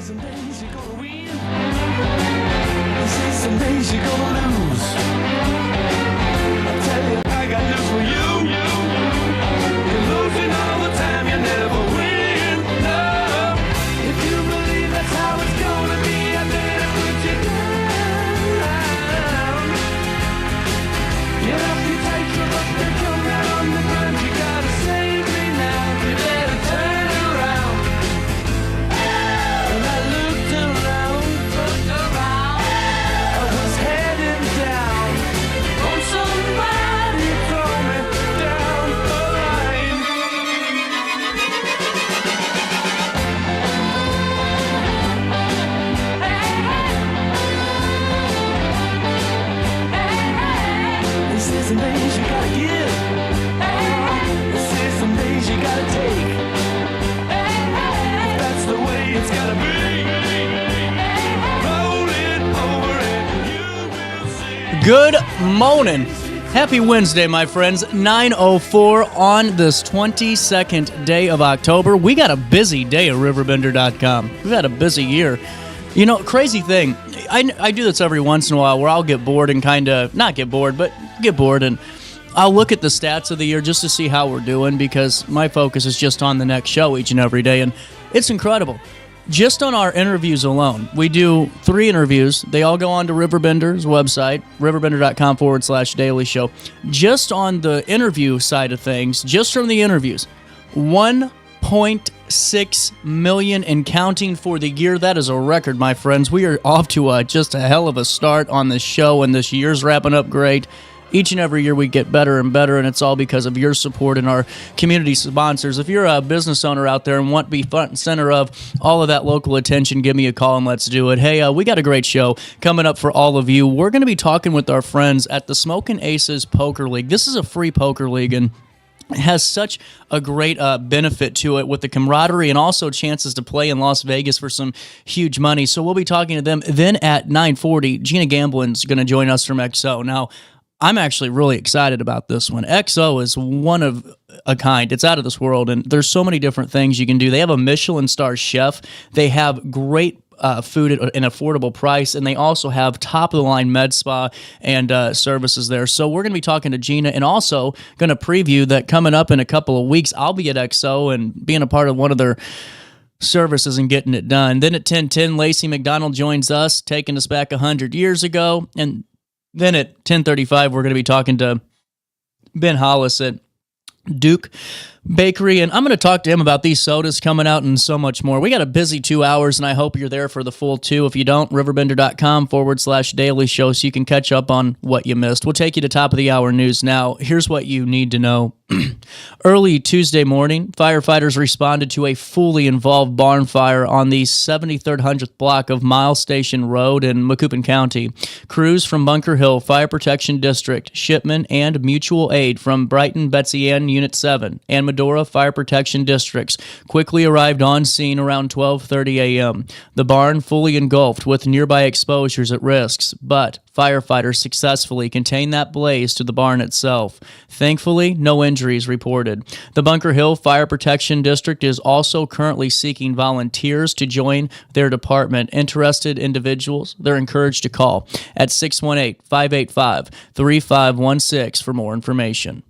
some days you're gonna win. You say some days you're gonna lose. I tell you, I got news for you. You're losing all the time, you never win. No. If you believe that's how it's gonna be, I better put you down. Get up, you take your look, you come out on the ground. You gotta save me now. You better turn around. And I looked around. I was heading down. Oh, somebody throw me down the line. This is some days you gotta give. This is some days you gotta take. If that's the way it's gotta be. Roll it over and you will see. Good morning. Happy Wednesday, my friends. 9:04 on this 22nd day of October. We got a busy day at RiverBender.com. We've had a busy year. You know, crazy thing, I do this every once in a while where I'll get bored and kind of, not get bored, but get bored, and I'll look at the stats of the year just to see how we're doing, because my focus is just on the next show each and every day, and it's incredible. Just on our interviews alone, we do 3 interviews. They all go on to RiverBender's website, RiverBender.com/daily show. Just on the interview side of things, just from the interviews, 1.6 million and counting for the year. That is a record, my friends. We are off to just a hell of a start on this show, and this year's wrapping up great. Each and every year we get better and better, and it's all because of your support and our community sponsors. If you're a business owner out there and want to be front and center of all of that local attention, give me a call and let's do it. Hey, we got a great show coming up for all of you. We're going to be talking with our friends at the Smoken Aces Poker League. This is a free poker league, and it has such a great benefit to it with the camaraderie and also chances to play in Las Vegas for some huge money. So we'll be talking to them. Then at 9:40, Gina Gamblin's going to join us from EXO. Now, I'm actually really excited about this one. EXO is one of a kind. It's out of this world, and there's so many different things you can do. They have a Michelin-star chef. They have great food at an affordable price, and they also have top-of-the-line med spa and services there. So we're going to be talking to Gina, and also going to preview that coming up in a couple of weeks, I'll be at EXO and being a part of one of their services and getting it done. Then at 10:10, Lacy McDonald joins us, taking us back 100 years ago, and then at 10:35, we're going to be talking to Ben Hollis at Duke Bakery, and I'm going to talk to him about these sodas coming out and so much more. We got a busy 2 hours, and I hope you're there for the full 2. If you don't, RiverBender.com/daily show so you can catch up on what you missed. We'll take you to top of the hour news now. Here's what you need to know. Early Tuesday morning, firefighters responded to a fully involved barn fire on the 7300th block of Miles Station Road in Macoupin County. Crews from Bunker Hill Fire Protection District, Shipman, and Mutual Aid from Brighton, Betsy Ann Unit 7, and Medora Fire Protection Districts quickly arrived on scene around 12:30 a.m. The barn fully engulfed with nearby exposures at risks, but firefighters successfully contained that blaze to the barn itself. Thankfully, no injuries reported. The Bunker Hill Fire Protection District is also currently seeking volunteers to join their department. Interested individuals, they're encouraged to call at 618-585-3516 for more information.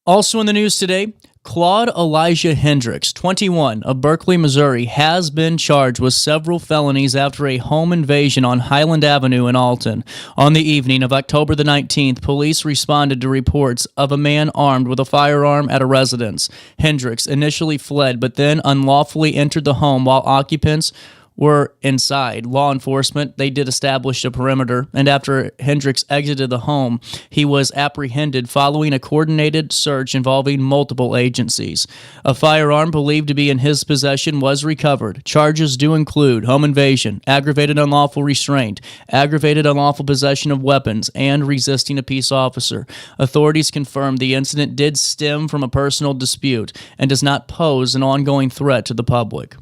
Also in the news today, Claude Elijah Hendricks, 21, of Berkeley, Missouri, has been charged with several felonies after a home invasion on Highland Avenue in Alton. On the evening of October the 19th, police responded to reports of a man armed with a firearm at a residence. Hendricks initially fled, but then unlawfully entered the home while occupants were inside. Law enforcement, they did establish a perimeter, and after Hendricks exited the home, he was apprehended following a coordinated search involving multiple agencies. A firearm believed to be in his possession was recovered. Charges do include home invasion, aggravated unlawful restraint, aggravated unlawful possession of weapons, and resisting a peace officer. Authorities confirmed the incident did stem from a personal dispute and does not pose an ongoing threat to the public.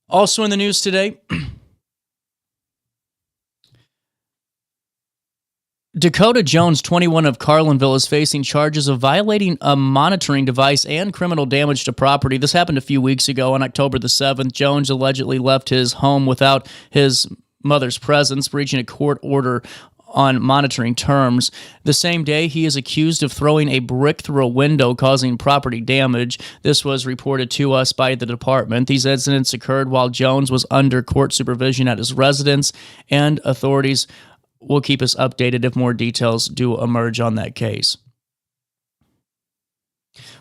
Also in the news today, Dakota Jones, 21 of Carlinville, is facing charges of violating a monitoring device and criminal damage to property. This happened a few weeks ago on October the 7th. Jones allegedly left his home without his mother's presence, breaching a court order on monitoring terms. The same day, he is accused of throwing a brick through a window, causing property damage. This was reported to us by the department. These incidents occurred while Jones was under court supervision at his residence, and authorities will keep us updated if more details do emerge on that case.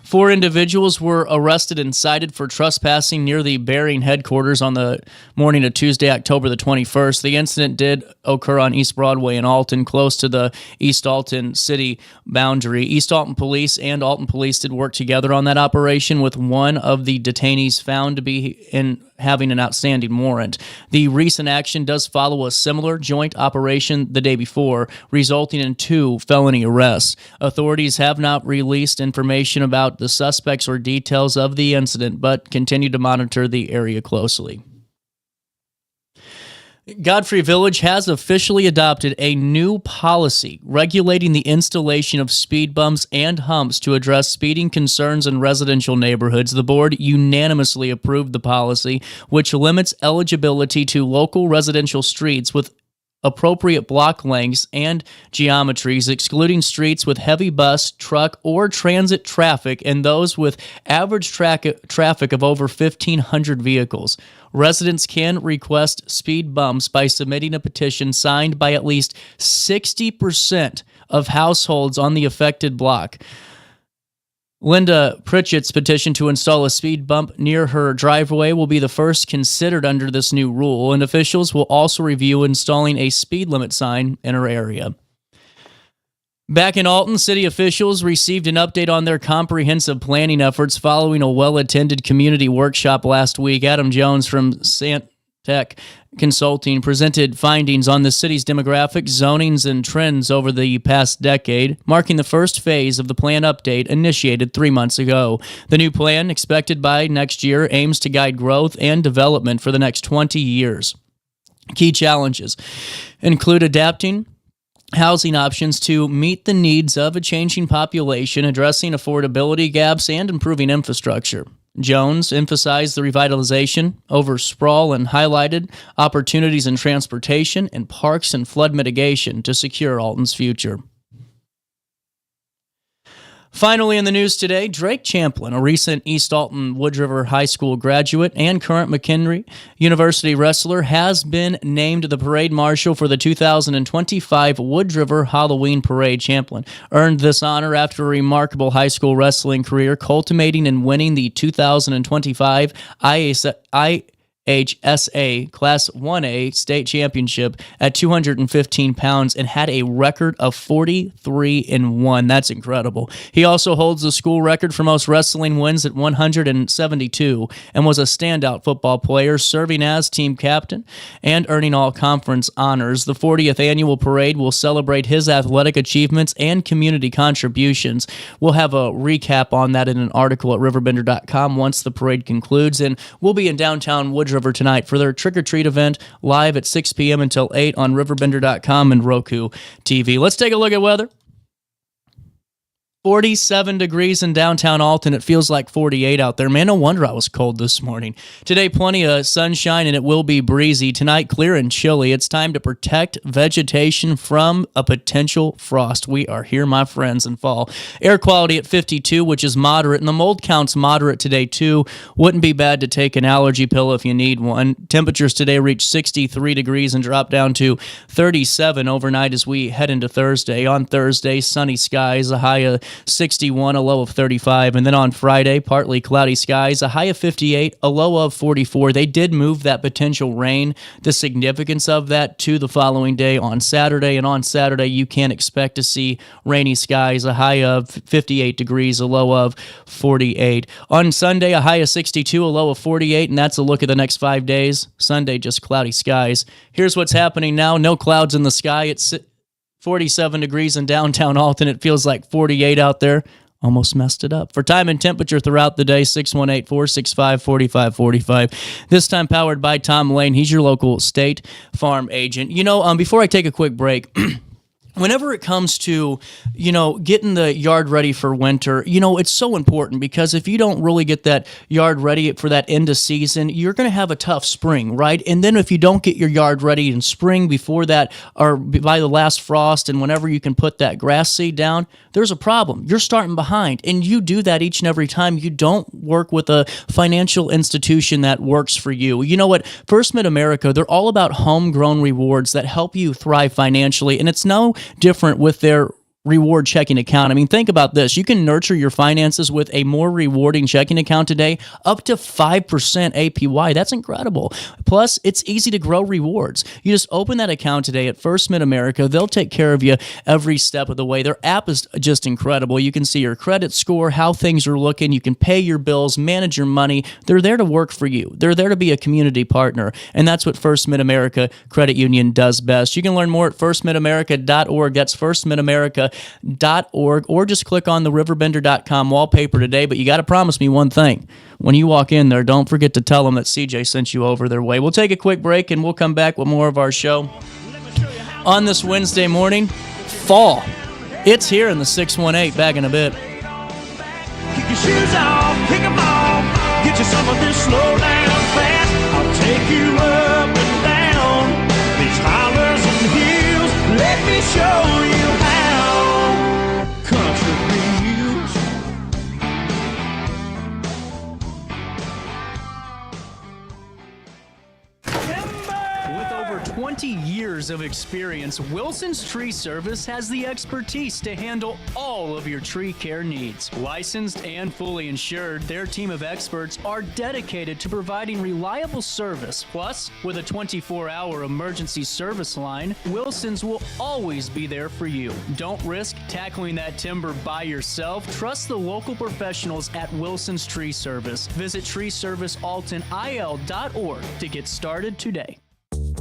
4 individuals were arrested and cited for trespassing near the Bering headquarters on the morning of Tuesday, October the 21st. The incident did occur on East Broadway in Alton, close to the East Alton city boundary. East Alton Police and Alton Police did work together on that operation, with one of the detainees found to be having an outstanding warrant. The recent action does follow a similar joint operation the day before, resulting in 2 felony arrests. Authorities have not released information about the suspects or details of the incident, but continue to monitor the area closely. Godfrey Village has officially adopted a new policy regulating the installation of speed bumps and humps to address speeding concerns in residential neighborhoods. The board unanimously approved the policy, which limits eligibility to local residential streets with appropriate block lengths and geometries, excluding streets with heavy bus, truck, or transit traffic and those with average traffic of over 1,500 vehicles. Residents can request speed bumps by submitting a petition signed by at least 60% of households on the affected block. Linda Pritchett's petition to install a speed bump near her driveway will be the first considered under this new rule, and officials will also review installing a speed limit sign in her area. Back in Alton, city officials received an update on their comprehensive planning efforts following a well-attended community workshop last week. Adam Jones from Tech Consulting presented findings on the city's demographics, zonings, and trends over the past decade, marking the first phase of the plan update initiated 3 months ago. The new plan, expected by next year, aims to guide growth and development for the next 20 years. Key challenges include adapting housing options to meet the needs of a changing population, addressing affordability gaps, and improving infrastructure. Jones emphasized the revitalization over sprawl and highlighted opportunities in transportation and parks and flood mitigation to secure Alton's future. Finally, in the news today, Drake Champlin, a recent East Alton Wood River High School graduate and current McHenry University wrestler, has been named the parade marshal for the 2025 Wood River Halloween Parade. Champlin earned this honor after a remarkable high school wrestling career, culminating and winning the 2025 IHSA Class 1A State Championship at 215 pounds and had a record of 43-1. That's incredible. He also holds the school record for most wrestling wins at 172 and was a standout football player, serving as team captain and earning all conference honors. The 40th annual parade will celebrate his athletic achievements and community contributions. We'll have a recap on that in an article at RiverBender.com once the parade concludes, and we'll be in downtown Wood River tonight for their trick-or-treat event live at 6 p.m. until 8 on RiverBender.com and Roku TV. Let's take a look at weather. 47 degrees in downtown Alton. It feels like 48 out there. Man, no wonder I was cold this morning. Today, plenty of sunshine, and it will be breezy. Tonight, clear and chilly. It's time to protect vegetation from a potential frost. We are here, my friends, in fall. Air quality at 52, which is moderate, and the mold count's moderate today, too. Wouldn't be bad to take an allergy pill if you need one. Temperatures today reach 63 degrees and drop down to 37 overnight as we head into Thursday. On Thursday, sunny skies, a high of 61, a low of 35. And then on Friday, partly cloudy skies, a high of 58, a low of 44. They did move that potential rain, the significance of that, to the following day on Saturday. And on Saturday, you can expect to see rainy skies, a high of 58 degrees, a low of 48. On Sunday, a high of 62, a low of 48. And that's a look at the next 5 days. Sunday, just cloudy skies. Here's what's happening now. No clouds in the sky. It's 47 degrees in downtown Alton. It feels like 48 out there. Almost messed it up. For time and temperature throughout the day, 618-465-4545. This time powered by Tom Lane. He's your local State Farm agent. You know, before I take a quick break, whenever it comes to, getting the yard ready for winter, it's so important, because if you don't really get that yard ready for that end of season, you're going to have a tough spring, right? And then if you don't get your yard ready in spring before that, or by the last frost, and whenever you can put that grass seed down, there's a problem. You're starting behind, and you do that each and every time. You don't work with a financial institution that works for you. You know what? First Mid-America, they're all about homegrown rewards that help you thrive financially, and it's no different with their reward checking account. I mean, think about this. You can nurture your finances with a more rewarding checking account today, up to 5% APY. That's incredible. Plus, it's easy to grow rewards. You just open that account today at First Mid-America. They'll take care of you every step of the way. Their app is just incredible. You can see your credit score, how things are looking. You can pay your bills, manage your money. They're there to work for you. They're there to be a community partner. And that's what First Mid-America Credit Union does best. You can learn more at firstmidamerica.org. That's firstmidamerica.org, or just click on the RiverBender.com wallpaper today. But you got to promise me one thing. When you walk in there, don't forget to tell them that CJ sent you over their way. We'll take a quick break, and we'll come back with more of our show on this Wednesday morning. Fall. It's here in the 618. Back in a bit. Kick your shoes off, kick 'em off. Get you some of this slow down fast. I'll take you up and down these hollers and hills. Let me show you how. Country views. With over 20 years of experience, Wilson's Tree Service has the expertise to handle all of your tree care needs. Licensed and fully insured, their team of experts are dedicated to providing reliable service. Plus, with a 24-hour emergency service line, Wilson's will always be there for you. Don't risk tackling that timber by yourself. Trust the local professionals at Wilson's Tree Service. Visit treeservicealtonil.org to get started today.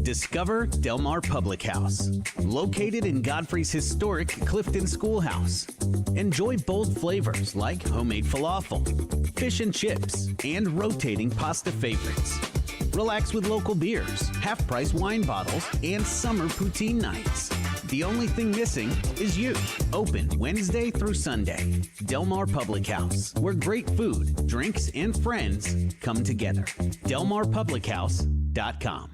Discover Del Mar Public House, located in Godfrey's historic Clifton Schoolhouse. Enjoy bold flavors like homemade falafel, fish and chips, and rotating pasta favorites. Relax with local beers, half-price wine bottles, and summer poutine nights. The only thing missing is you. Open Wednesday through Sunday. Del Mar Public House, where great food, drinks, and friends come together. DelMarPublicHouse.com.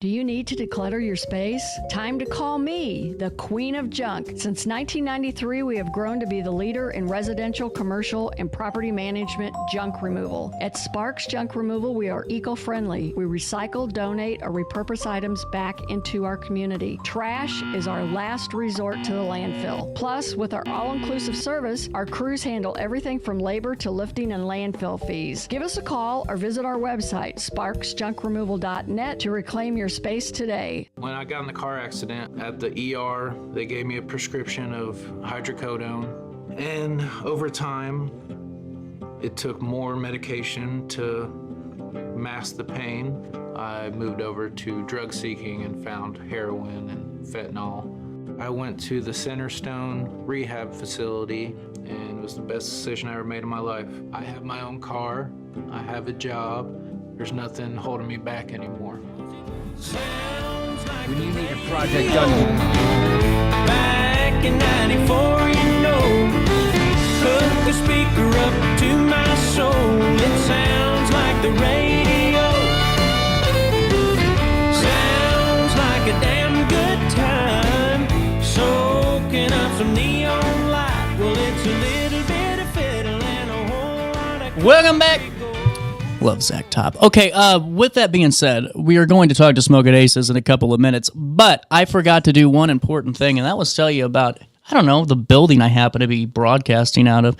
Do you need to declutter your space? Time to call me, the Queen of Junk. Since 1993, we have grown to be the leader in residential, commercial, and property management junk removal. At Sparks Junk Removal, we are eco-friendly. We recycle, donate, or repurpose items back into our community. Trash is our last resort to the landfill. Plus, with our all-inclusive service, our crews handle everything from labor to lifting and landfill fees. Give us a call or visit our website, sparksjunkremoval.net, to reclaim your space today. When I got in the car accident at the ER, they gave me a prescription of hydrocodone. And over time, it took more medication to mask the pain. I moved over to drug seeking and found heroin and fentanyl. I went to the Centerstone rehab facility, and it was the best decision I ever made in my life. I have my own car, I have a job. There's nothing holding me back anymore. When you need a project done. Back in 94, you know, hook the speaker up to my soul. It sounds like the radio. Sounds like a damn good time. Soaking up some neon light. Well, it's a little bit of fiddle and a whole lot of... Welcome back. Love Zach Top. Okay, with that being said, we are going to talk to Smoken Aces in a couple of minutes, but I forgot to do one important thing, and that was tell you about, I don't know, the building I happen to be broadcasting out of.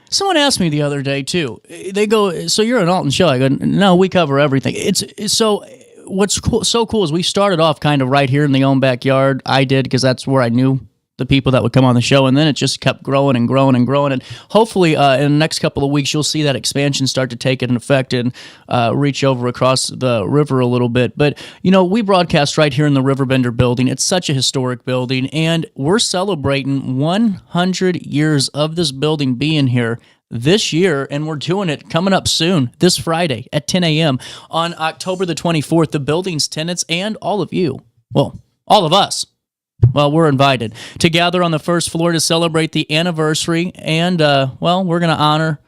Someone asked me the other day, too. They go, so you're an Alton show? I go, no, we cover everything. It's so what's cool, so cool is we started off kind of right here in the own backyard. I did, because that's where I knew the people that would come on the show, and then it just kept growing and growing and growing, and hopefully in the next couple of weeks you'll see that expansion start to take an effect and reach over across the river a little bit. But we broadcast right here in the Riverbender building. It's such a historic building, and we're celebrating 100 years of this building being here this year, and we're doing it coming up soon, this Friday at 10 a.m. on October the 24th. The building's tenants and all of you, well, all of us, Well, we're invited to gather on the first floor to celebrate the anniversary, and, we're going to honor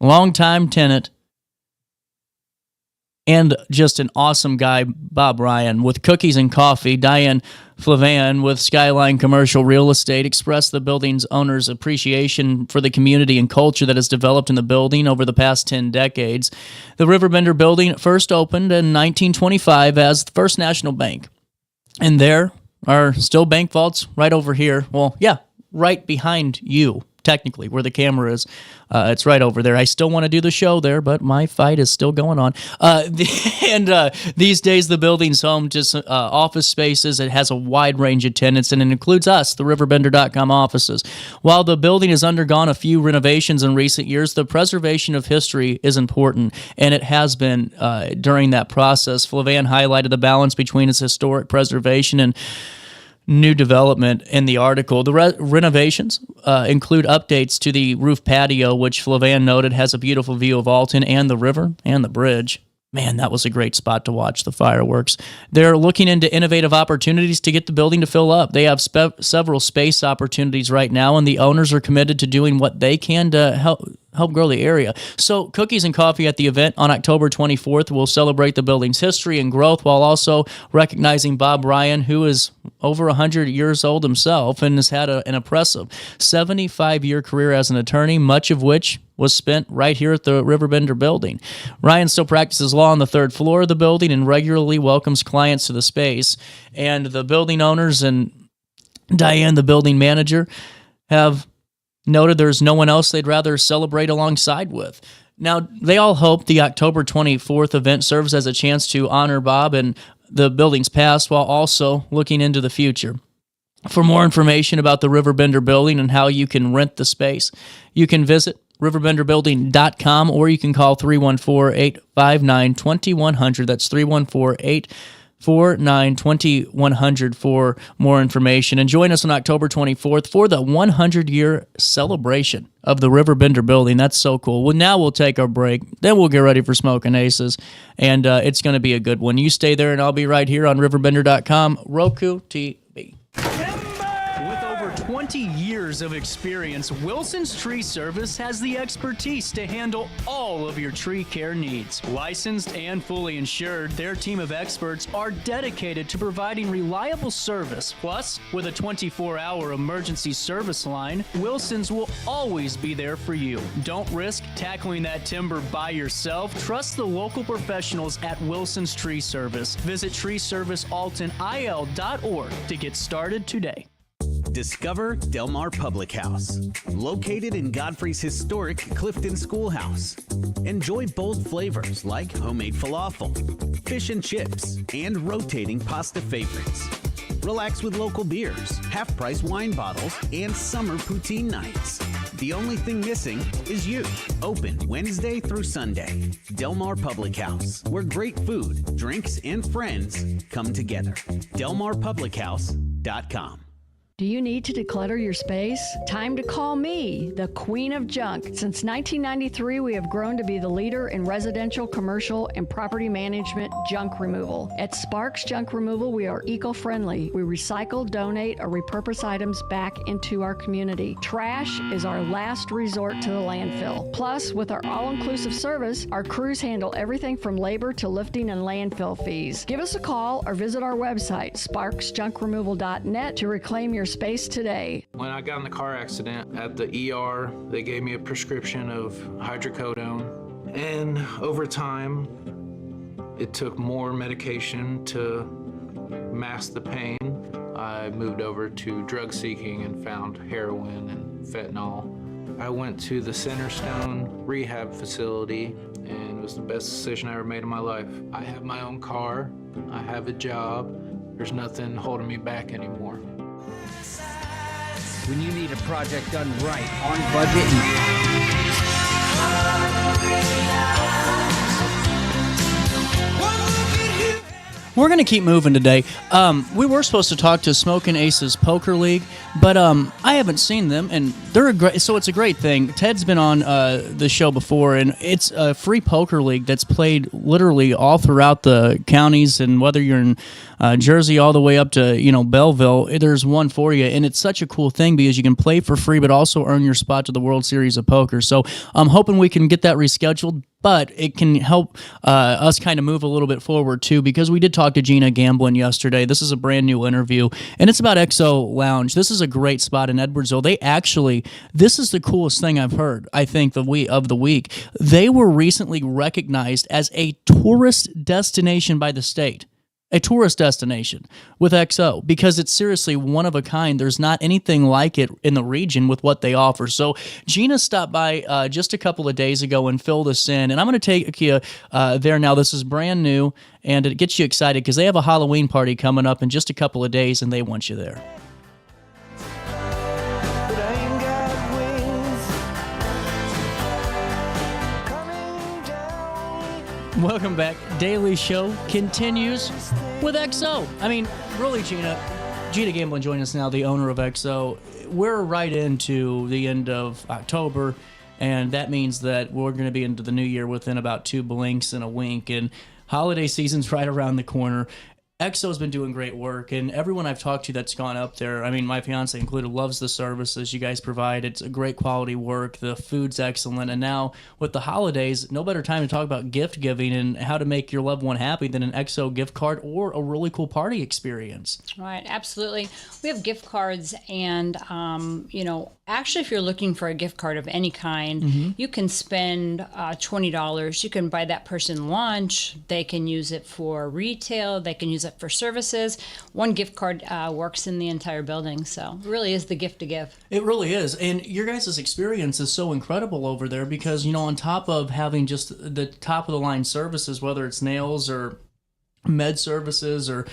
longtime tenant and just an awesome guy, Bob Ryan. With cookies and coffee, Diane Flavan with Skyline Commercial Real Estate expressed the building's owner's appreciation for the community and culture that has developed in the building over the past 10 decades. The Riverbender building first opened in 1925 as the First National Bank. And there are still bank vaults right over here. Well, yeah, right behind you. Technically, where the camera is, it's right over there. I still want to do the show there, but my fight is still going on. These days, the building's home to office spaces. It has a wide range of tenants, and it includes us, the RiverBender.com offices. While the building has undergone a few renovations in recent years, the preservation of history is important, and it has been during that process. Flavan highlighted the balance between its historic preservation and new development in the article. The renovations include updates to the roof patio, which Flavan noted has a beautiful view of Alton and the river and the bridge. Man, that was a great spot to watch the fireworks. They're looking into innovative opportunities to get the building to fill up. They have several space opportunities right now, and the owners are committed to doing what they can to help grow the area. So cookies and coffee at the event on October 24th will celebrate the building's history and growth while also recognizing Bob Ryan, who is over 100 years old himself and has had an impressive 75-year career as an attorney, much of which was spent right here at the Riverbender building. Ryan still practices law on the third floor of the building and regularly welcomes clients to the space. And the building owners and Diane, the building manager, have noted there's no one else they'd rather celebrate alongside with. Now, they all hope the October 24th event serves as a chance to honor Bob and the building's past while also looking into the future. For more information about the RiverBender building and how you can rent the space, you can visit RiverBender.com or you can call 314-859-2100. That's 314-849-2100 for more information. And join us on October 24th for the 100-year celebration of the RiverBender building. That's so cool. Well, now we'll take our break. Then we'll get ready for Smoken Aces, and it's going to be a good one. You stay there, and I'll be right here on RiverBender.com, Roku TV. With over 20 years of experience, Wilson's Tree Service has the expertise to handle all of your tree care needs. Licensed and fully insured, their team of experts are dedicated to providing reliable service. Plus, with a 24-hour emergency service line, Wilson's will always be there for you. Don't risk tackling that timber by yourself. Trust the local professionals at Wilson's Tree Service. Visit treeservicealtonil.org to get started today. Discover Del Mar Public House, located in Godfrey's historic Clifton Schoolhouse. Enjoy bold flavors like homemade falafel, fish and chips, and rotating pasta favorites. Relax with local beers, half-price wine bottles, and summer poutine nights. The only thing missing is you. Open Wednesday through Sunday. Del Mar Public House, where great food, drinks, and friends come together. DelMarPublicHouse.com. Do you need to declutter your space? Time to call me, the Queen of Junk. Since 1993, we have grown to be the leader in residential, commercial, and property management junk removal. At Sparks Junk Removal, we are eco-friendly. We recycle, donate, or repurpose items back into our community. Trash is our last resort to the landfill. Plus, with our all-inclusive service, our crews handle everything from labor to lifting and landfill fees. Give us a call or visit our website, sparksjunkremoval.net, to reclaim your space today. When I got in the car accident at the ER, they gave me a prescription of hydrocodone. And over time, it took more medication to mask the pain. I moved over to drug seeking and found heroin and fentanyl. I went to the Centerstone rehab facility, and it was the best decision I ever made in my life. I have my own car, I have a job, there's nothing holding me back anymore. When you need a project done right, on budget, We're going to keep moving today. We were supposed to talk to Smoken Aces Poker League, but I haven't seen them, and so it's a great thing. Ted's been on the show before, and it's a free poker league that's played literally all throughout the counties, and whether you're in Jersey all the way up to Belleville, there's one for you, and it's such a cool thing because you can play for free, but also earn your spot to the World Series of Poker. So I'm hoping we can get that rescheduled. But it can help us kind of move a little bit forward, too, because we did talk to Gina Gamblin yesterday. This is a brand new interview, and it's about EXO Lounge. This is a great spot in Edwardsville. This is the coolest thing I've heard, I think, of the week. They were recently recognized as a tourist destination by the state. A tourist destination with EXO, because it's seriously one of a kind. There's not anything like it in the region with what they offer. So Gina stopped by just a couple of days ago and filled us in, and I'm going to take you there now. This is brand new, and it gets you excited because they have a Halloween party coming up in just a couple of days, and they want you there. But I ain't got wings. Coming down. Welcome back. Daily Show continues with EXO. I mean, really, Gina Gamblin joining us now, the owner of EXO. We're right into the end of October, and that means that we're going to be into the new year within about 2 blinks and a wink, and holiday season's right around the corner. EXO's been doing great work, and everyone I've talked to that's gone up there, I mean, my fiance included, loves the services you guys provide. It's a great quality work. The food's excellent. And now with the holidays, no better time to talk about gift giving and how to make your loved one happy than an EXO gift card or a really cool party experience. Right, absolutely. We have gift cards, and, actually, if you're looking for a gift card of any kind, you can spend $20. You can buy that person lunch. They can use it for retail. They can use it for services. One gift card works in the entire building, so it really is the gift to give. It really is. And your guys' experience is so incredible over there because, on top of having just the top of the line services, whether it's nails or med services or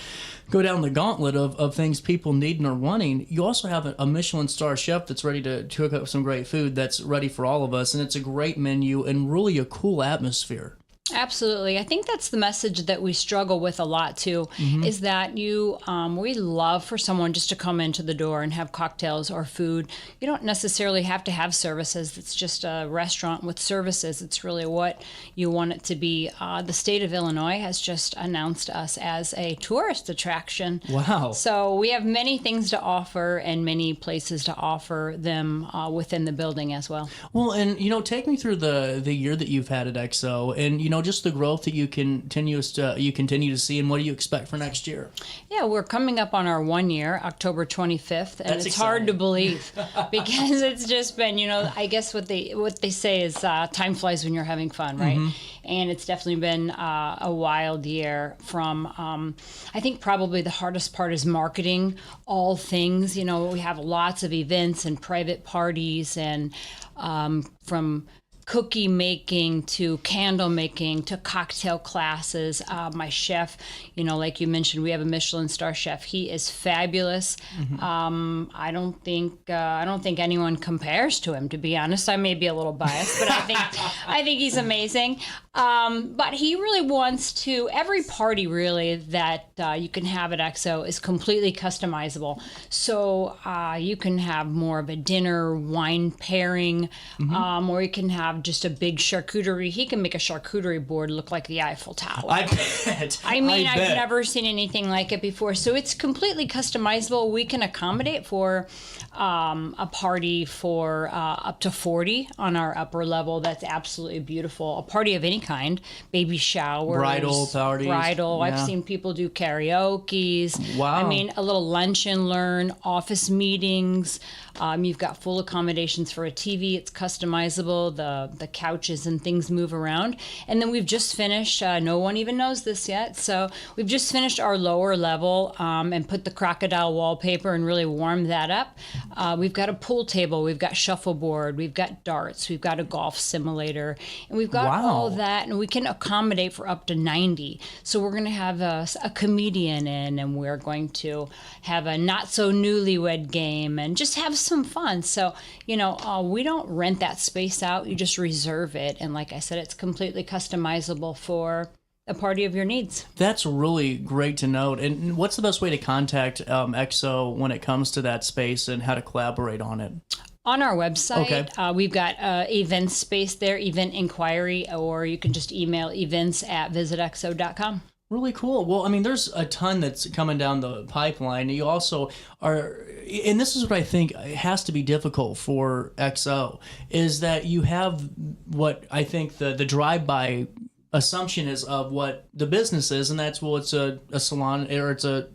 go down the gauntlet of things people need and are wanting, you also have a Michelin-star chef that's ready to cook up some great food that's ready for all of us, and it's a great menu and really a cool atmosphere. Absolutely. I think that's the message that we struggle with a lot too, is that we love for someone just to come into the door and have cocktails or food. You don't necessarily have to have services. It's just a restaurant with services. It's really what you want it to be. The state of Illinois has just announced us as a tourist attraction. Wow. So we have many things to offer and many places to offer them within the building as well. Well, and, take me through the year that you've had at EXO and, just the growth that you continue to see, and what do you expect for next year? Yeah, we're coming up on our 1 year, October 25th, and That's it's exciting. hard to believe because it's just been, I guess what they say is time flies when you're having fun, right? And it's definitely been a wild year. From I think probably the hardest part is marketing all things. We have lots of events and private parties, and from cookie making to candle making to cocktail classes. My chef, like you mentioned, we have a Michelin-star chef. He is fabulous. I don't think anyone compares to him, to be honest. I may be a little biased, but I think he's amazing. But he really wants to, every party really that you can have at EXO is completely customizable. So you can have more of a dinner wine pairing, or you can have just a big charcuterie. He can make a charcuterie board look like the Eiffel Tower. I bet. I've never seen anything like it before. So it's completely customizable. We can accommodate for a party for up to 40 on our upper level. That's absolutely beautiful. A party of any kind, baby showers, bridal parties. Yeah. I've seen people do karaoke's. Wow. I mean, a little lunch and learn, office meetings. You've got full accommodations for a TV. It's customizable. The couches and things move around. And then we've just finished, no one even knows this yet, so we've just finished our lower level and put the crocodile wallpaper and really warmed that up. We've got a pool table. We've got shuffleboard. We've got darts. We've got a golf simulator. And we've got all that, and we can accommodate for up to 90. So we're going to have a comedian in, and we're going to have a not-so-newlywed game and just have some fun. So, we don't rent that space out. You just reserve it. And like I said, it's completely customizable for a party of your needs. That's really great to note. And what's the best way to contact EXO when it comes to that space and how to collaborate on it? On our website, Okay. We've got event space there, event inquiry, or you can just email events@visitexo.com. Really cool. Well, I mean, there's a ton that's coming down the pipeline. You also are, and this is what I think has to be difficult for EXO, is that you have what I think the drive-by assumption is of what the business is, and that's, well, it's a salon, or it's a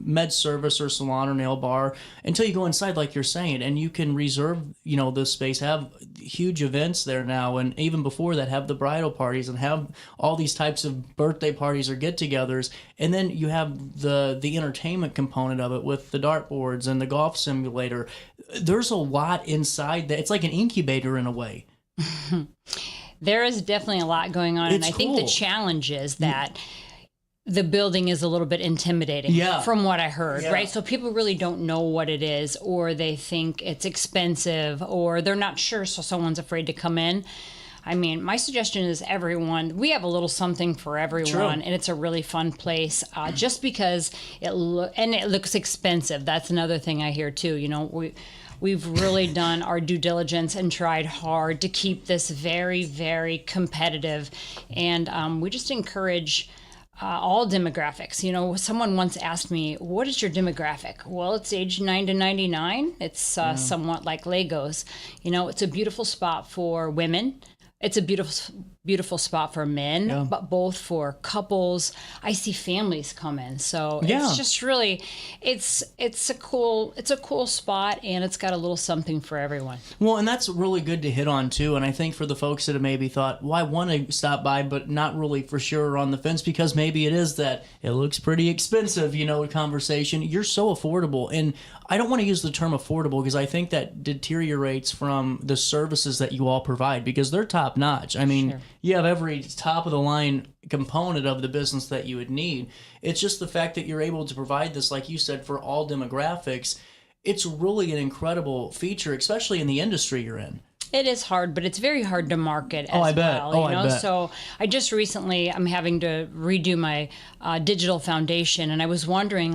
med service or salon or nail bar, until you go inside, like you're saying, and you can reserve, this space, have huge events there now, and even before that, have the bridal parties and have all these types of birthday parties or get-togethers, and then you have the entertainment component of it with the dartboards and the golf simulator. There's a lot inside that. It's like an incubator in a way. There is definitely a lot going on, and I think the challenge is that the building is a little bit intimidating, from what I heard, right? So people really don't know what it is, or they think it's expensive, or they're not sure, so someone's afraid to come in. I mean, my suggestion is we have a little something for everyone, and it's a really fun place. Just because it looks expensive, that's another thing I hear too. We've really done our due diligence and tried hard to keep this very, very competitive. And we just encourage all demographics. Someone once asked me, what is your demographic? Well, it's age 9 to 99. It's somewhat like Legos. It's a beautiful spot for women. It's a beautiful spot for men, but both for couples. I see families come in, so it's just really, it's a cool spot, and it's got a little something for everyone. Well, and that's really good to hit on too. And I think for the folks that have maybe thought, well, I want to stop by, but not really for sure on the fence, because maybe it is that it looks pretty expensive, conversation. You're so affordable, and I don't want to use the term affordable because I think that deteriorates from the services that you all provide, because they're top notch. I mean, you have every top of the line component of the business that you would need. It's just the fact that you're able to provide this, like you said, for all demographics. It's really an incredible feature, especially in the industry you're in. It is hard, but it's very hard to market as I bet. well. I bet. So I just recently, I'm having to redo my digital foundation, and I was wondering,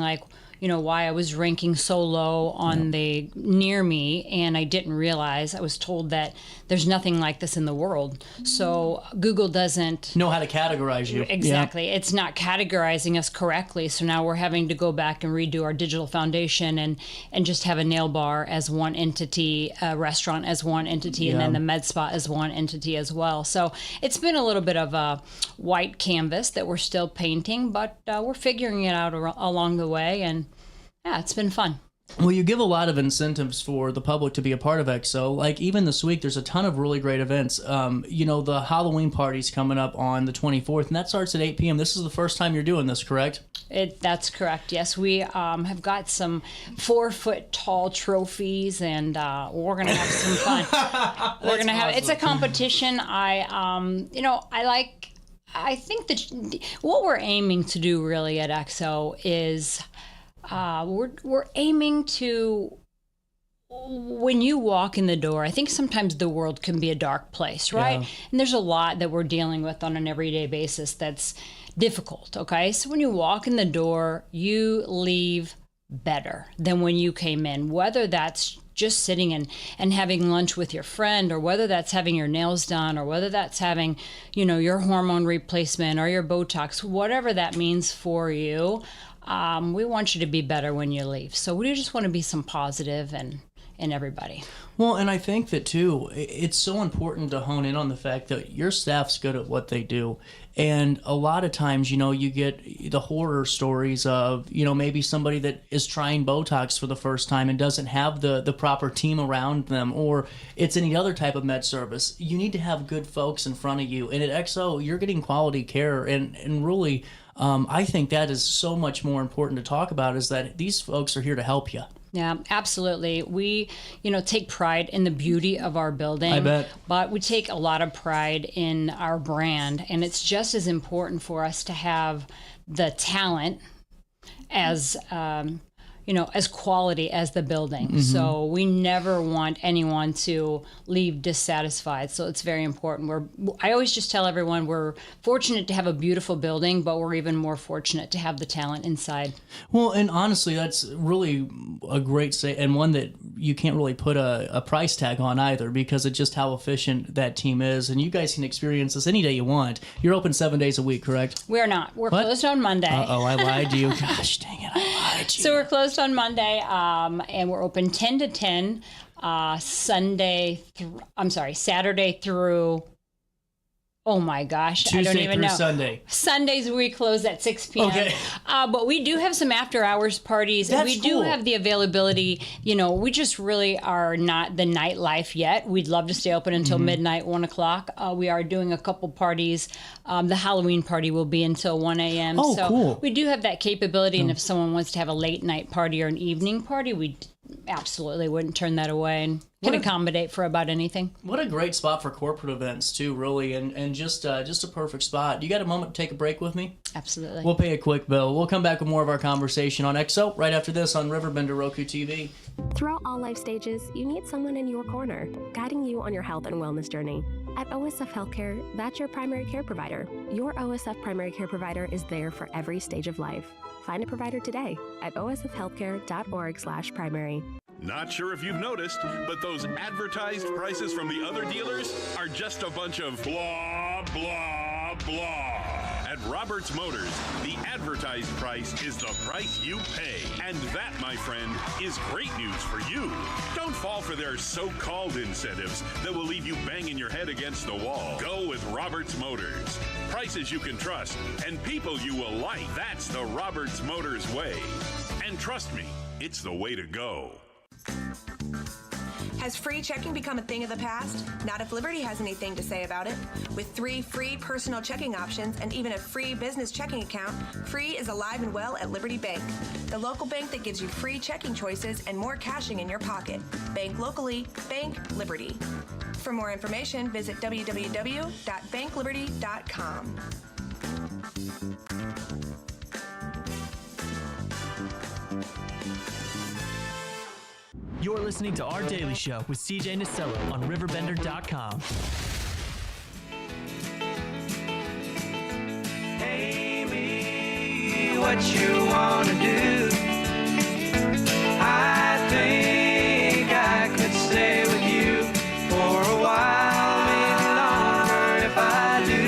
why I was ranking so low on the near me, and I didn't realize. I was told that there's nothing like this in the world. So Google doesn't know how to categorize you. Exactly. It's not categorizing us correctly. So now we're having to go back and redo our digital foundation and just have a nail bar as one entity, a restaurant as one entity, and then the med spa as one entity as well. So it's been a little bit of a white canvas that we're still painting, but we're figuring it out along the way, and it's been fun. Well, you give a lot of incentives for the public to be a part of EXO. Like even this week, there's a ton of really great events. The Halloween party's coming up on the 24th, and that starts at 8 p.m. This is the first time you're doing this, correct? That's correct. Yes, we have got some 4-foot-tall trophies, and we're gonna have some fun. We're gonna have. It's a competition. I think that what we're aiming to do really at EXO is. We're aiming to, when you walk in the door, I think sometimes the world can be a dark place, right? Yeah. And there's a lot that we're dealing with on an everyday basis that's difficult, okay? So when you walk in the door, you leave better than when you came in, whether that's just sitting and having lunch with your friend, or whether that's having your nails done, or whether that's having, your hormone replacement or your Botox, whatever that means for you. We want you to be better when you leave. So we just want to be some positive in everybody. Well, and I think that, too, it's so important to hone in on the fact that your staff's good at what they do. And a lot of times, you get the horror stories of, maybe somebody that is trying Botox for the first time and doesn't have the proper team around them, or it's any other type of med service. You need to have good folks in front of you. And at EXO, you're getting quality care. And really, I think that is so much more important to talk about, is that these folks are here to help you. Yeah, absolutely. We, take pride in the beauty of our building. I bet. But we take a lot of pride in our brand, and it's just as important for us to have the talent as as quality as the building. So we never want anyone to leave dissatisfied. So it's very important. I always just tell everyone we're fortunate to have a beautiful building, but we're even more fortunate to have the talent inside. Well, and honestly, that's really a great say, and one that you can't really put a price tag on either, because of just how efficient that team is. And you guys can experience this any day you want. You're open 7 days a week, correct? We're not. We're closed on Monday. Uh-oh, I lied to you. Gosh, dang it, I lied to you. So we're closed on Monday, and we're open 10 to 10, Saturday through, oh my gosh, Tuesday I don't even through know. Sunday. Sundays we close at 6 p.m. Okay. But we do have some after hours parties. That's we do cool. have the availability. We just really are not the nightlife yet. We'd love to stay open until midnight, 1 o'clock. We are doing a couple parties. The Halloween party will be until 1 a.m. Oh, so cool. we do have that capability. And if someone wants to have a late night party or an evening party, we absolutely wouldn't turn that away and can accommodate for about anything. What a great spot for corporate events too, really, and just a perfect spot. You got a moment to take a break with me? Absolutely. We'll pay a quick bill. We'll come back with more of our conversation on EXO right after this on RiverBender Roku TV. Throughout all life stages, you need someone in your corner, guiding you on your health and wellness journey. At OSF Healthcare, that's your primary care provider. Your OSF primary care provider is there for every stage of life. Find a provider today at osfhealthcare.org/primary. Not sure if you've noticed, but those advertised prices from the other dealers are just a bunch of blah, blah, blah. At Roberts Motors, the advertised price is the price you pay. And that, my friend, is great news for you. Don't fall for their so-called incentives that will leave you banging your head against the wall. Go with Roberts Motors. Prices you can trust and people you will like. That's the Roberts Motors way. And trust me, it's the way to go. Has free checking become a thing of the past? Not if Liberty has anything to say about it. With 3 free personal checking options and even a free business checking account, free is alive and well at Liberty Bank, the local bank that gives you free checking choices and more cashing in your pocket. Bank locally, bank Liberty. For more information, visit www.bankliberty.com. You're listening to Our Daily Show with CJ Nasello on RiverBender.com. Hey, me, what you wanna do? I think I could stay with you for a while, maybe longer if I do.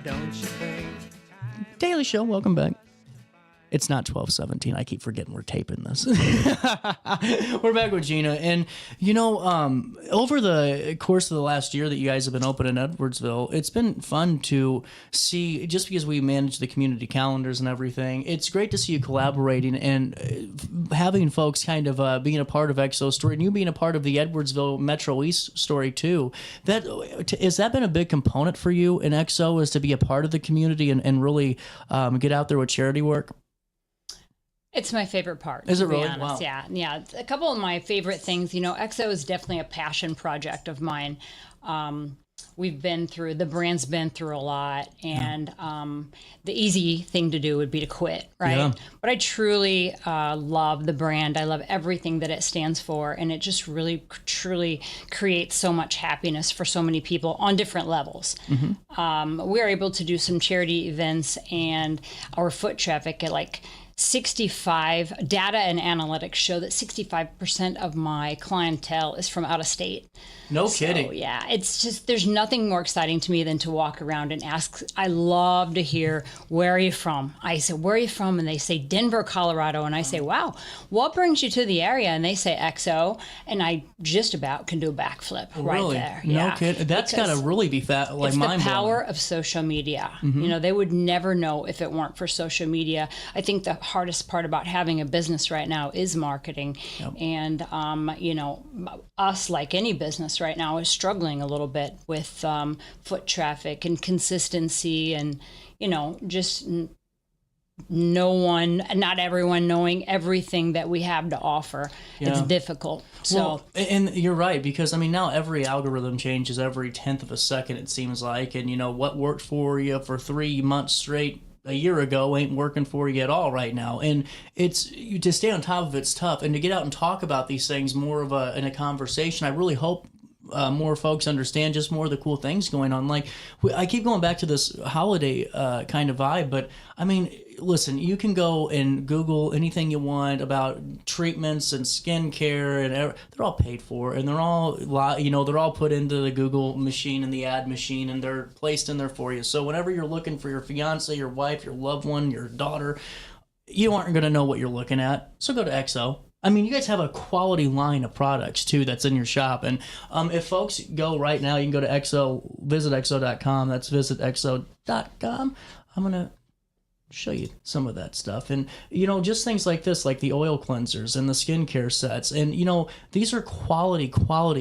Don't you think? Daily Show, welcome back. It's not 12:17. I keep forgetting we're taping this. We're back with Gina. And, over the course of the last year that you guys have been open in Edwardsville, it's been fun to see, just because we manage the community calendars and everything, it's great to see you collaborating and having folks kind of being a part of EXO's story, and you being a part of the Edwardsville Metro East story too. Has that been a big component for you in EXO, is to be a part of the community and really get out there with charity work? It's my favorite part. Is it to be really? honest. Wow. Yeah. A couple of my favorite things, EXO is definitely a passion project of mine. The brand's been through a lot, and the easy thing to do would be to quit, right? Yeah. But I truly love the brand. I love everything that it stands for, and it just really, truly creates so much happiness for so many people on different levels. Mm-hmm. We're able to do some charity events, and our foot traffic at 65 data and analytics show that 65% of my clientele is from out of state. No kidding. Yeah, it's just, there's nothing more exciting to me than to walk around and ask. I love to hear, where are you from? I say, where are you from? And they say, Denver, Colorado. And I say, wow, what brings you to the area? And they say, EXO. And I just about can do a backflip right there. No kidding. That's got to really be mind-blowing. It's the power of social media. Mm-hmm. They would never know if it weren't for social media. I think the hardest part about having a business right now is marketing. Yep. And, us, like any business right now, is struggling a little bit with foot traffic and consistency and, just not everyone knowing everything that we have to offer. Yeah. It's difficult. So, well, and you're right, because I mean, now every algorithm changes every 10th of a second, it seems like, and what worked for you for 3 months straight a year ago ain't working for you at all right now. And to stay on top of it's tough, and to get out and talk about these things more in a conversation. I really hope more folks understand just more of the cool things going on. Like, I keep going back to this holiday kind of vibe, but I mean, listen, you can go and Google anything you want about treatments and skincare, and they're all paid for, and they're all they're all put into the Google machine and the ad machine, and they're placed in there for you. So whenever you're looking for your fiance, your wife, your loved one, your daughter, you aren't going to know what you're looking at. So go to EXO. I mean, you guys have a quality line of products, too, that's in your shop. And if folks go right now, you can go to EXO, visit EXO.com. That's visit EXO.com. I'm going to show you some of that stuff. And, just things like this, like the oil cleansers and the skincare sets. And, these are quality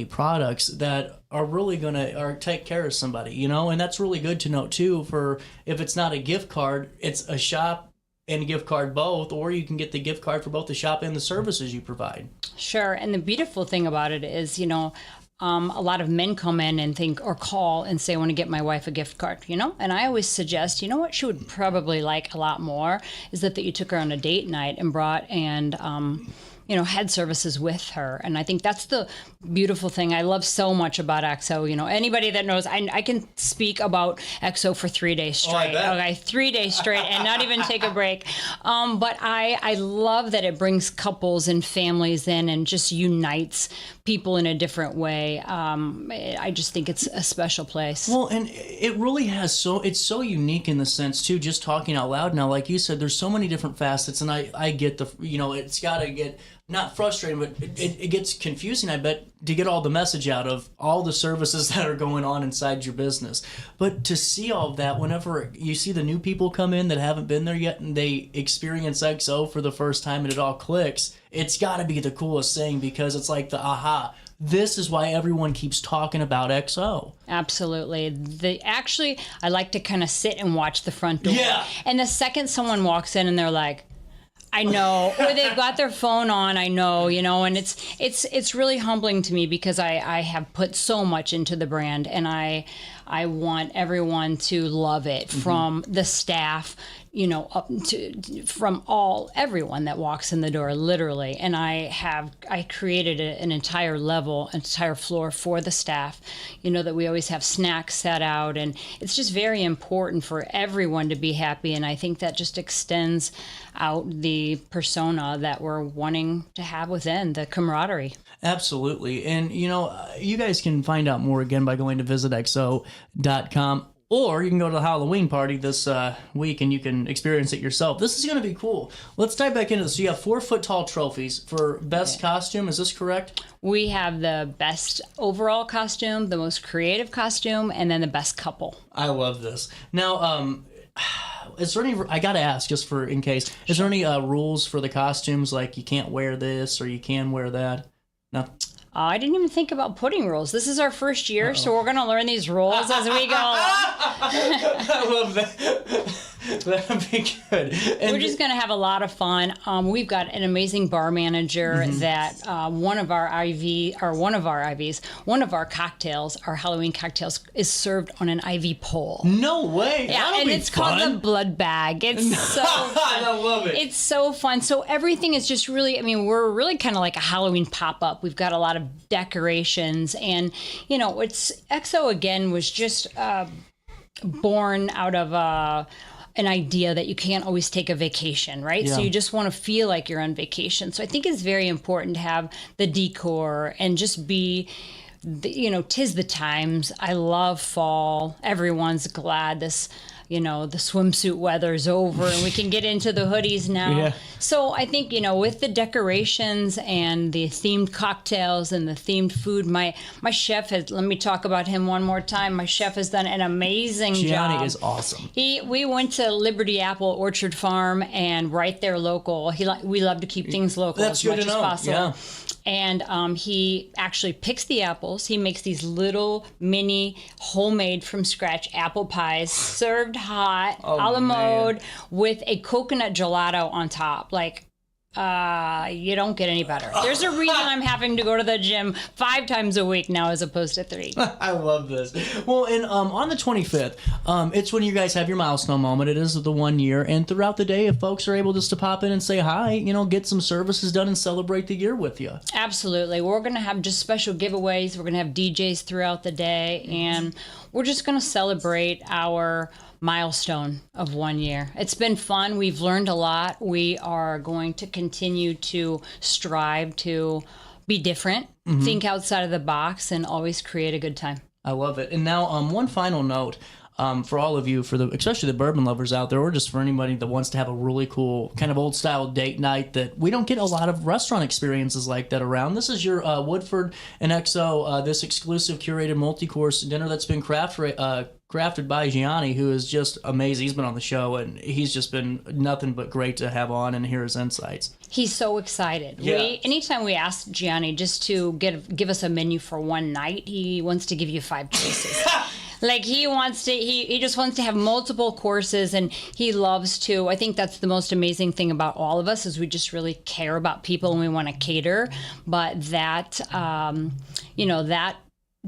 products that are really going to take care of somebody, And that's really good to know, too, for if it's not a gift card, it's a shop and a gift card both, or you can get the gift card for both the shop and the services you provide. Sure. And the beautiful thing about it is, a lot of men come in and think or call and say, I want to get my wife a gift card, And I always suggest, what she would probably like a lot more is that you took her on a date night and brought and, had services with her. And I think that's the beautiful thing I love so much about EXO. Anybody that knows, I can speak about EXO for 3 days straight. Okay, 3 days straight and not even take a break. But I love that it brings couples and families in and just unites people in a different way. I just think it's a special place. Well, and it really it's so unique in the sense, too, just talking out loud now, like you said, there's so many different facets, and I get it's got to get not frustrating, but it gets confusing, I bet, to get all the message out of all the services that are going on inside your business. But to see all of that, whenever you see the new people come in that haven't been there yet and they experience EXO for the first time and it all clicks, it's got to be the coolest thing, because it's like the aha. This is why everyone keeps talking about EXO. Absolutely. I like to kind of sit and watch the front door. Yeah. And the second someone walks in and they're like, I know, or they've got their phone on, I know, and it's really humbling to me, because I have put so much into the brand, and I want everyone to love it, from the staff, up to from everyone that walks in the door, literally. And I created an entire floor for the staff, that we always have snacks set out, and it's just very important for everyone to be happy. And I think that just extends out the persona that we're wanting to have within, the camaraderie. Absolutely. And, you guys can find out more again by going to visitexo.com. Or you can go to the Halloween party this week and you can experience it yourself. This is going to be cool. Let's dive back into this. So you have 4-foot-tall trophies for best costume. Is this correct? We have the best overall costume, the most creative costume, and then the best couple. I love this. Now, is there any, I got to ask just for in case, is there any rules for the costumes? Like you can't wear this or you can wear that? No. I didn't even think about putting rules. This is our first year, so we're going to learn these rules as we go along. I love that. That'd be good. And we're just going to have a lot of fun. We've got an amazing bar manager that one of our cocktails, our Halloween cocktails, is served on an IV pole. No way. Yeah, That'll and be it's fun. called the blood bag. It's so fun. I love it. It's so fun. So everything is just really, we're really kind of like a Halloween pop-up. We've got a lot of decorations, and it's EXO again was just born out of an idea that you can't always take a vacation, right? Yeah. So you just want to feel like you're on vacation. So I think it's very important to have the decor and just be, tis the times. I love fall. Everyone's glad this, the swimsuit weather's over and we can get into the hoodies now. Yeah. So I think, with the decorations and the themed cocktails and the themed food, my chef has, let me talk about him one more time. My chef has done an amazing job. Gianni is awesome. We went to Liberty Apple Orchard Farm and right there local. We love to keep things local That's as good much to as know. possible. Yeah. And he actually picks the apples. He makes these little mini homemade from scratch apple pies served hot a la mode with a coconut gelato on top. Like, you don't get any better. There's a reason I'm having to go to the gym 5 times a week now as opposed to 3. I love this. Well, and on the 25th, it's when you guys have your milestone moment. It is the 1 year. And throughout the day, if folks are able just to pop in and say hi, get some services done and celebrate the year with you. Absolutely. We're going to have just special giveaways. We're going to have DJs throughout the day. And we're just going to celebrate our milestone of 1 year. It's been fun. We've learned a lot. We are going to continue to strive to be different, think outside of the box, and always create a good time. I love it. And now, one final note. For all of you, especially the bourbon lovers out there, or just for anybody that wants to have a really cool kind of old-style date night that we don't get a lot of restaurant experiences like that around. This is your Woodford and EXO, this exclusive curated multi-course dinner that's been crafted by Gianni, who is just amazing. He's been on the show, and he's just been nothing but great to have on and hear his insights. He's so excited. Yeah. Anytime we ask Gianni just to give us a menu for one night, he wants to give you 5 choices. Like he just wants to have multiple courses, and he loves to. I think that's the most amazing thing about all of us is we just really care about people and we want to cater. But that, that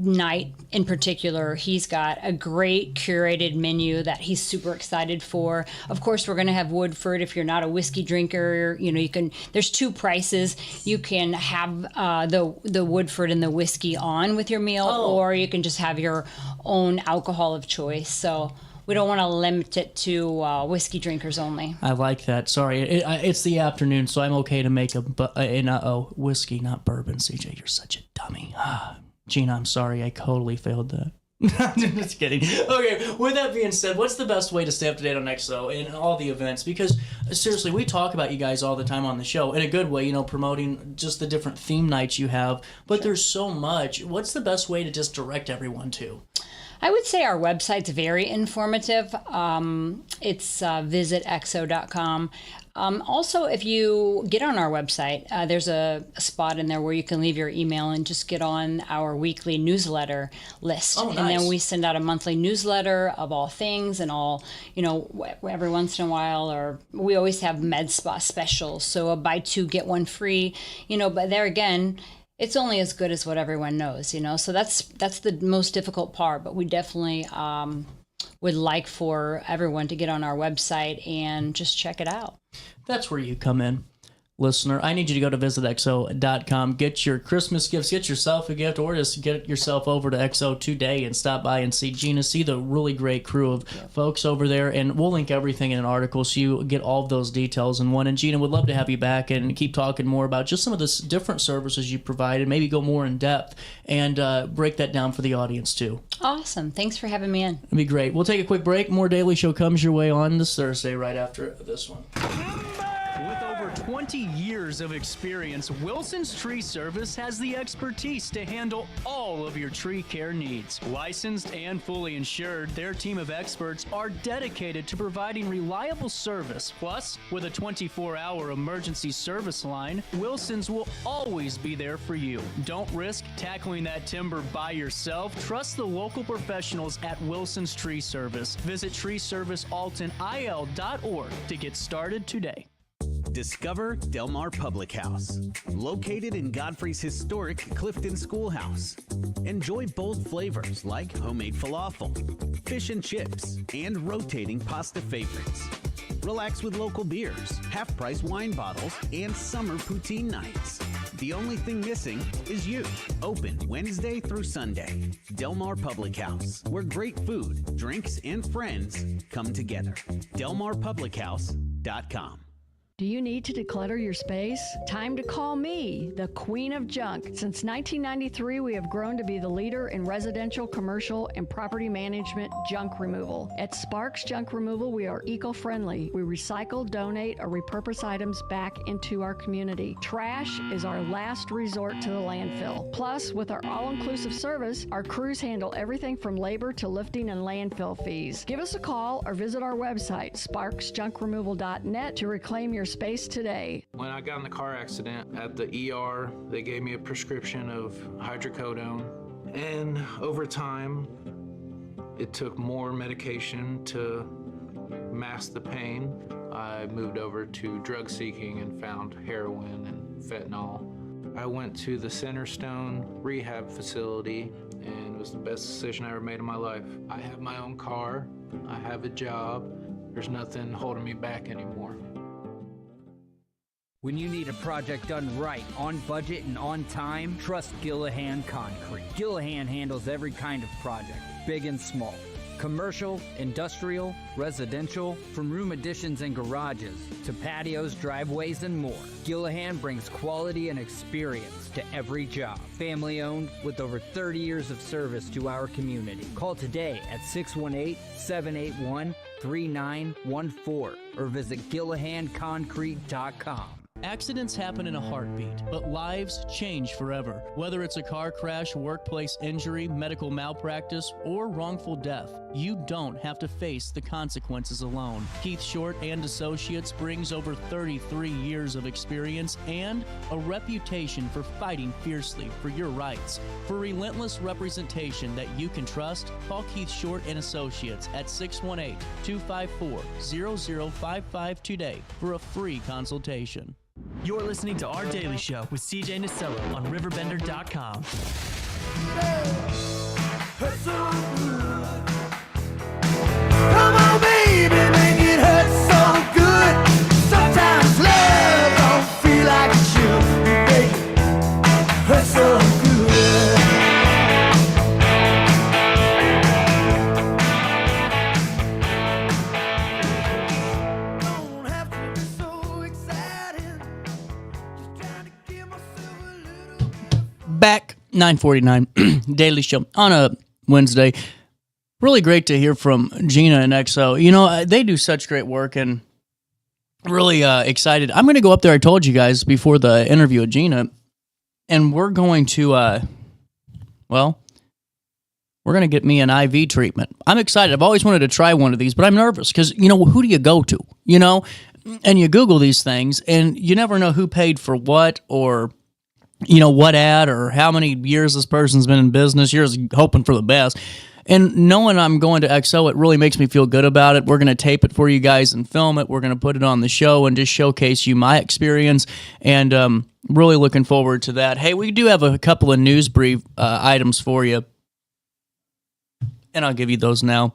night in particular, he's got a great curated menu that he's super excited for. Of course, we're going to have Woodford. If you're not a whiskey drinker, you can. There's 2 prices. You can have the Woodford and the whiskey on with your meal, or you can just have your own alcohol of choice. So we don't want to limit it to whiskey drinkers only. I like that. Sorry, it's the afternoon, so I'm okay to make whiskey, not bourbon. CJ, you're such a dummy. Gina, I'm sorry, I totally failed that. Just kidding. Okay, with that being said, what's the best way to stay up to date on EXO and all the events? Because, seriously, we talk about you guys all the time on the show, in a good way, promoting just the different theme nights you have, but there's so much. What's the best way to just direct everyone to? I would say our website's very informative. It's visitexo.com. Also, if you get on our website, there's a spot in there where you can leave your email and just get on our weekly newsletter list. Oh, nice. And then we send out a monthly newsletter of all things and all, every once in a while, or we always have med spa specials. So a buy 2, get 1 free, but there again, it's only as good as what everyone knows, So that's the most difficult part, but we definitely would like for everyone to get on our website and just check it out. That's where you come in. Listener, I need you to go to visitexo.com, get your Christmas gifts, get yourself a gift, or just get yourself over to EXO today and stop by and see Gina, see the really great crew of folks over there, and we'll link everything in an article so you get all of those details in one. And Gina, would love to have you back and keep talking more about just some of the different services you provide and maybe go more in depth and break that down for the audience too. Awesome. Thanks for having me in. It'd be great. We'll take a quick break. More Daily Show comes your way on this Thursday right after this one. With over 20 years of experience, Wilson's Tree Service has the expertise to handle all of your tree care needs. Licensed and fully insured, their team of experts are dedicated to providing reliable service. Plus, with a 24-hour emergency service line, Wilson's will always be there for you. Don't risk tackling that timber by yourself. Trust the local professionals at Wilson's Tree Service. Visit treeservicealtonil.org to get started today. Discover Del Mar Public House, located in Godfrey's historic Clifton Schoolhouse. Enjoy bold flavors like homemade falafel, fish and chips, and rotating pasta favorites. Relax with local beers, half-price wine bottles, and summer poutine nights. The only thing missing is you. Open Wednesday through Sunday. Del Mar Public House, where great food, drinks, and friends come together. DelMarPublicHouse.com. Do you need to declutter your space? Time to call me, the Queen of Junk. Since 1993, we have grown to be the leader in residential, commercial, and property management junk removal. At Sparks Junk Removal, we are eco-friendly. We recycle, donate, or repurpose items back into our community. Trash is our last resort to the landfill. Plus, with our all-inclusive service, our crews handle everything from labor to lifting and landfill fees. Give us a call or visit our website, sparksjunkremoval.net, to reclaim your space today. When I got in the car accident at the ER, they gave me a prescription of hydrocodone. And over time, it took more medication to mask the pain. I moved over to drug seeking and found heroin and fentanyl. I went to the Centerstone rehab facility, and it was the best decision I ever made in my life. I have my own car, I have a job, there's nothing holding me back anymore. When you need a project done right, on budget and on time, trust Gillahan Concrete. Gillahan handles every kind of project, big and small. Commercial, industrial, residential, from room additions and garages to patios, driveways, and more. Gillahan brings quality and experience to every job. Family owned with over 30 years of service to our community. Call today at 618-781-3914 or visit GillahanConcrete.com. Accidents happen in a heartbeat, but lives change forever. Whether it's a car crash, workplace injury, medical malpractice, or wrongful death, you don't have to face the consequences alone. Keith Short and Associates brings over 33 years of experience and a reputation for fighting fiercely for your rights. For relentless representation that you can trust, call Keith Short and Associates at 618-254-0055 today for a free consultation. You're listening to Our Daily Show with CJ Nasello on RiverBender.com. Come on, baby, make it hurt so good. Sometimes love don't feel like it should. Make it hurt so good. Don't have to be so exciting. Just trying to give myself a little bit. Back 9:49 Daily Show on a Wednesday. Really great to hear from Gina and EXO. You know, they do such great work, and really excited. I'm going to go up there. I told you guys before the interview with Gina, and we're going to, we're going to get me an IV treatment. I'm excited. I've always wanted to try one of these, but I'm nervous because, you know, who do you go to? You know, and you Google these things, and you never know who paid for what, or you know, what ad, or how many years this person's been in business. You're just hoping for the best. And knowing I'm going to EXO, it really makes me feel good about it. We're going to tape it for you guys and film it. We're going to put it on the show and just showcase you my experience. And really looking forward to that. Hey, we do have a couple of news brief items for you. And I'll give you those now.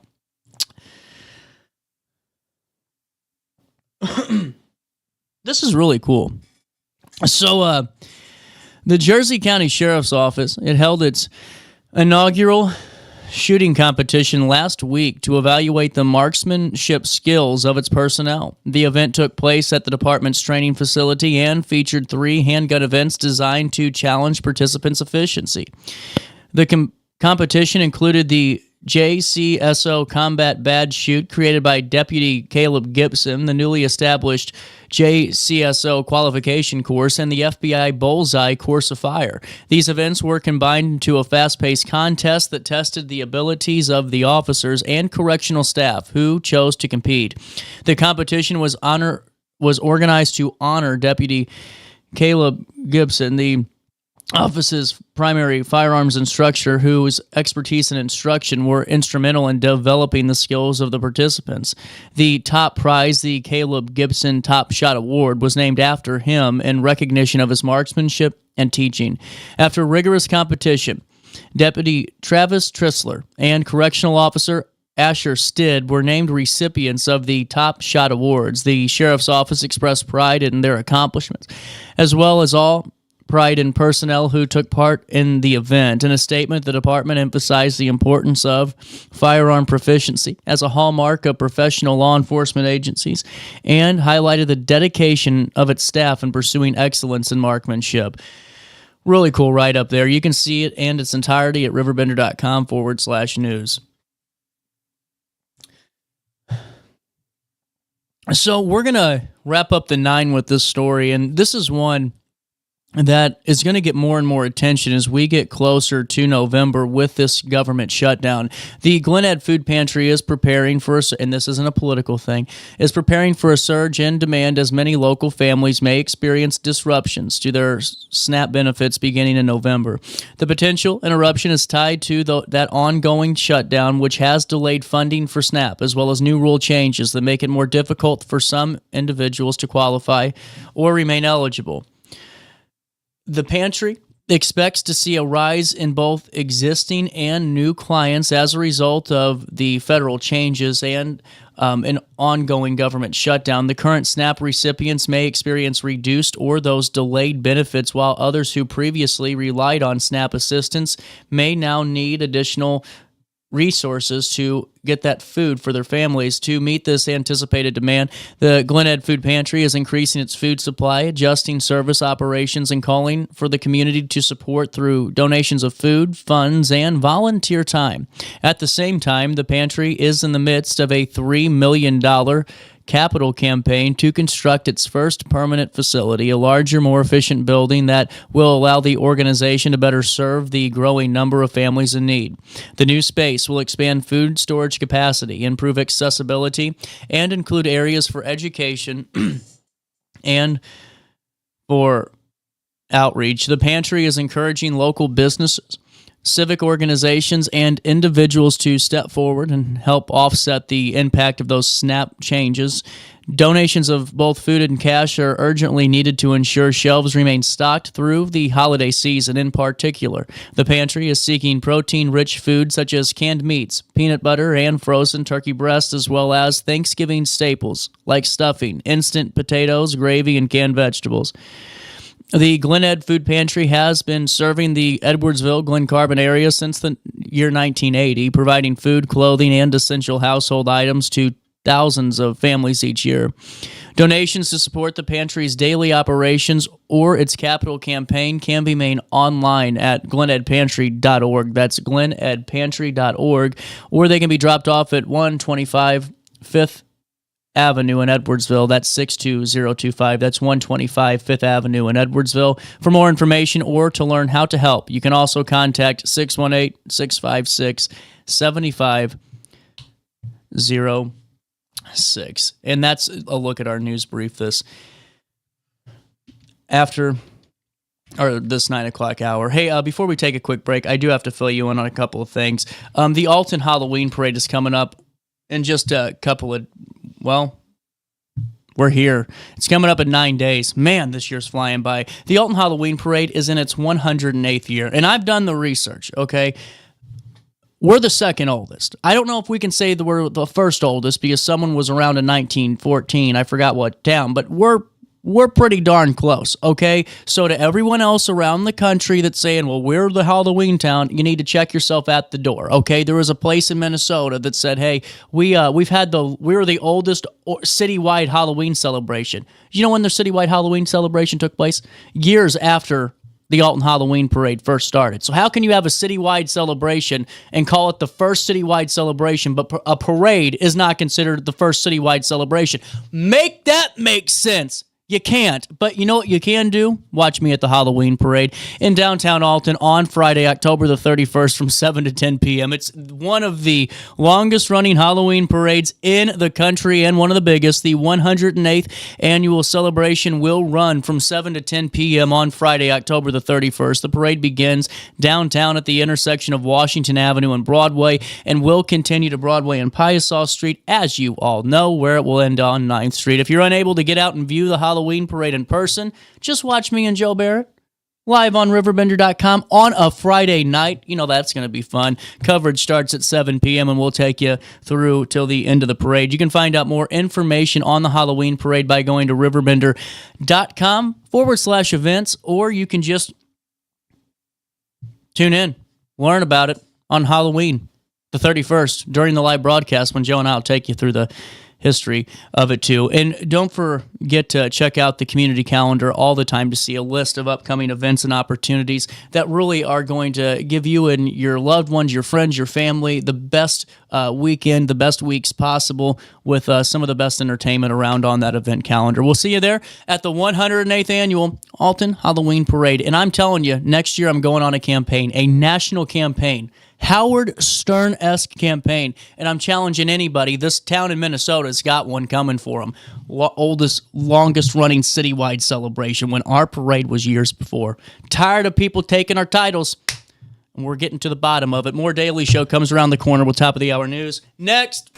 This is really cool. So, the Jersey County Sheriff's Office, it held its inaugural shooting competition last week to evaluate the marksmanship skills of its personnel. The event took place at the department's training facility and featured 3 handgun events designed to challenge participants' efficiency. The competition included the JCSO Combat Badge Shoot created by Deputy Caleb Gibson, the newly established JCSO qualification course, and the FBI Bullseye Course of Fire. These events were combined into a fast-paced contest that tested the abilities of the officers and correctional staff who chose to compete. The competition was organized to honor Deputy Caleb Gibson, the office's primary firearms instructor, whose expertise and instruction were instrumental in developing the skills of the participants. The top prize, the Caleb Gibson Top Shot Award, was named after him in recognition of his marksmanship and teaching. After rigorous competition, Deputy Travis Trissler and Correctional Officer Asher Stidd were named recipients of the Top Shot Awards. The Sheriff's Office expressed pride in their accomplishments, as well as all pride in personnel who took part in the event. In a statement, the department emphasized the importance of firearm proficiency as a hallmark of professional law enforcement agencies and highlighted the dedication of its staff in pursuing excellence in marksmanship. Really cool right up there. You can see it and its entirety at RiverBender.com/news. So we're going to wrap up the 9 with this story, and this is one that is going to get more and more attention as we get closer to November with this government shutdown. The Glen Food Pantry is preparing for, and this isn't a political thing, is preparing for a surge in demand as many local families may experience disruptions to their SNAP benefits beginning in November. The potential interruption is tied to that ongoing shutdown, which has delayed funding for SNAP, as well as new rule changes that make it more difficult for some individuals to qualify or remain eligible. The pantry expects to see a rise in both existing and new clients as a result of the federal changes and an ongoing government shutdown. The current SNAP recipients may experience reduced or those delayed benefits, while others who previously relied on SNAP assistance may now need additional resources to get that food for their families. To meet this anticipated demand, the Glen Food Pantry is increasing its food supply, adjusting service operations, and calling for the community to support through donations of food, funds, and volunteer time. At the same time, the pantry is in the midst of a $3 million capital campaign to construct its first permanent facility, a larger, more efficient building that will allow the organization to better serve the growing number of families in need. The new space will expand food storage capacity, improve accessibility, and include areas for education and for outreach. The pantry is encouraging local businesses, civic organizations, and individuals to step forward and help offset the impact of those SNAP changes. Donations of both food and cash are urgently needed to ensure shelves remain stocked through the holiday season. In particular, the pantry is seeking protein-rich food such as canned meats, peanut butter, and frozen turkey breast, as well as Thanksgiving staples like stuffing, instant potatoes, gravy, and canned vegetables. The Glen Food Pantry has been serving the Edwardsville, Glen Carbon area since the year 1980, providing food, clothing, and essential household items to thousands of families each year. Donations to support the pantry's daily operations or its capital campaign can be made online at glenedpantry.org. That's glenedpantry.org, or they can be dropped off at 125 5th Avenue in Edwardsville. That's 62025. That's 125 5th Avenue in Edwardsville. For more information or to learn how to help, you can also contact 618-656-7506. And that's a look at our news brief this 9 o'clock hour. Hey, before we take a quick break, I do have to fill you in on a couple of things. The Alton Halloween Parade is coming up in just a couple of, well, we're here. It's coming up in 9 days. Man, this year's flying by. The Alton Halloween Parade is in its 108th year, and I've done the research, okay? We're the second oldest. I don't know if we can say that we're the first oldest because someone was around in 1914. I forgot what town, but we're pretty darn close, okay? So to everyone else around the country that's saying, well, we're the Halloween town, you need to check yourself at the door, okay? There was a place in Minnesota that said, hey, we were the oldest citywide Halloween celebration. You know when the citywide Halloween celebration took place? Years after the Alton Halloween Parade first started. So how can you have a citywide celebration and call it the first citywide celebration, but a parade is not considered the first citywide celebration? Make that make sense. You can't, but you know what you can do? Watch me at the Halloween Parade in downtown Alton on Friday, October the 31st from 7 to 10 p.m. It's one of the longest-running Halloween parades in the country and one of the biggest. The 108th annual celebration will run from 7 to 10 p.m. on Friday, October the 31st. The parade begins downtown at the intersection of Washington Avenue and Broadway and will continue to Broadway and Piasaw Street, as you all know, where it will end on 9th Street. If you're unable to get out and view the Halloween Parade in person, just watch me and Joe Barrett live on RiverBender.com on a Friday night. You know that's going to be fun. Coverage starts at 7 p.m. and we'll take you through till the end of the parade. You can find out more information on the Halloween Parade by going to RiverBender.com/events, or you can just tune in, learn about it on Halloween the 31st during the live broadcast when Joe and I will take you through the history of it too. And don't forget get to check out the community calendar all the time to see a list of upcoming events and opportunities that really are going to give you and your loved ones, your friends, your family, the best weekend, the best weeks possible with some of the best entertainment around on that event calendar. We'll see you there at the 108th Annual Alton Halloween Parade. And I'm telling you, next year I'm going on a campaign, a national campaign, Howard Stern-esque campaign, and I'm challenging anybody. This town in Minnesota's got one coming for them. Longest-running citywide celebration when our parade was years before. Tired of people taking our titles, and we're getting to the bottom of it. More Daily Show comes around the corner with top of the hour news. Next.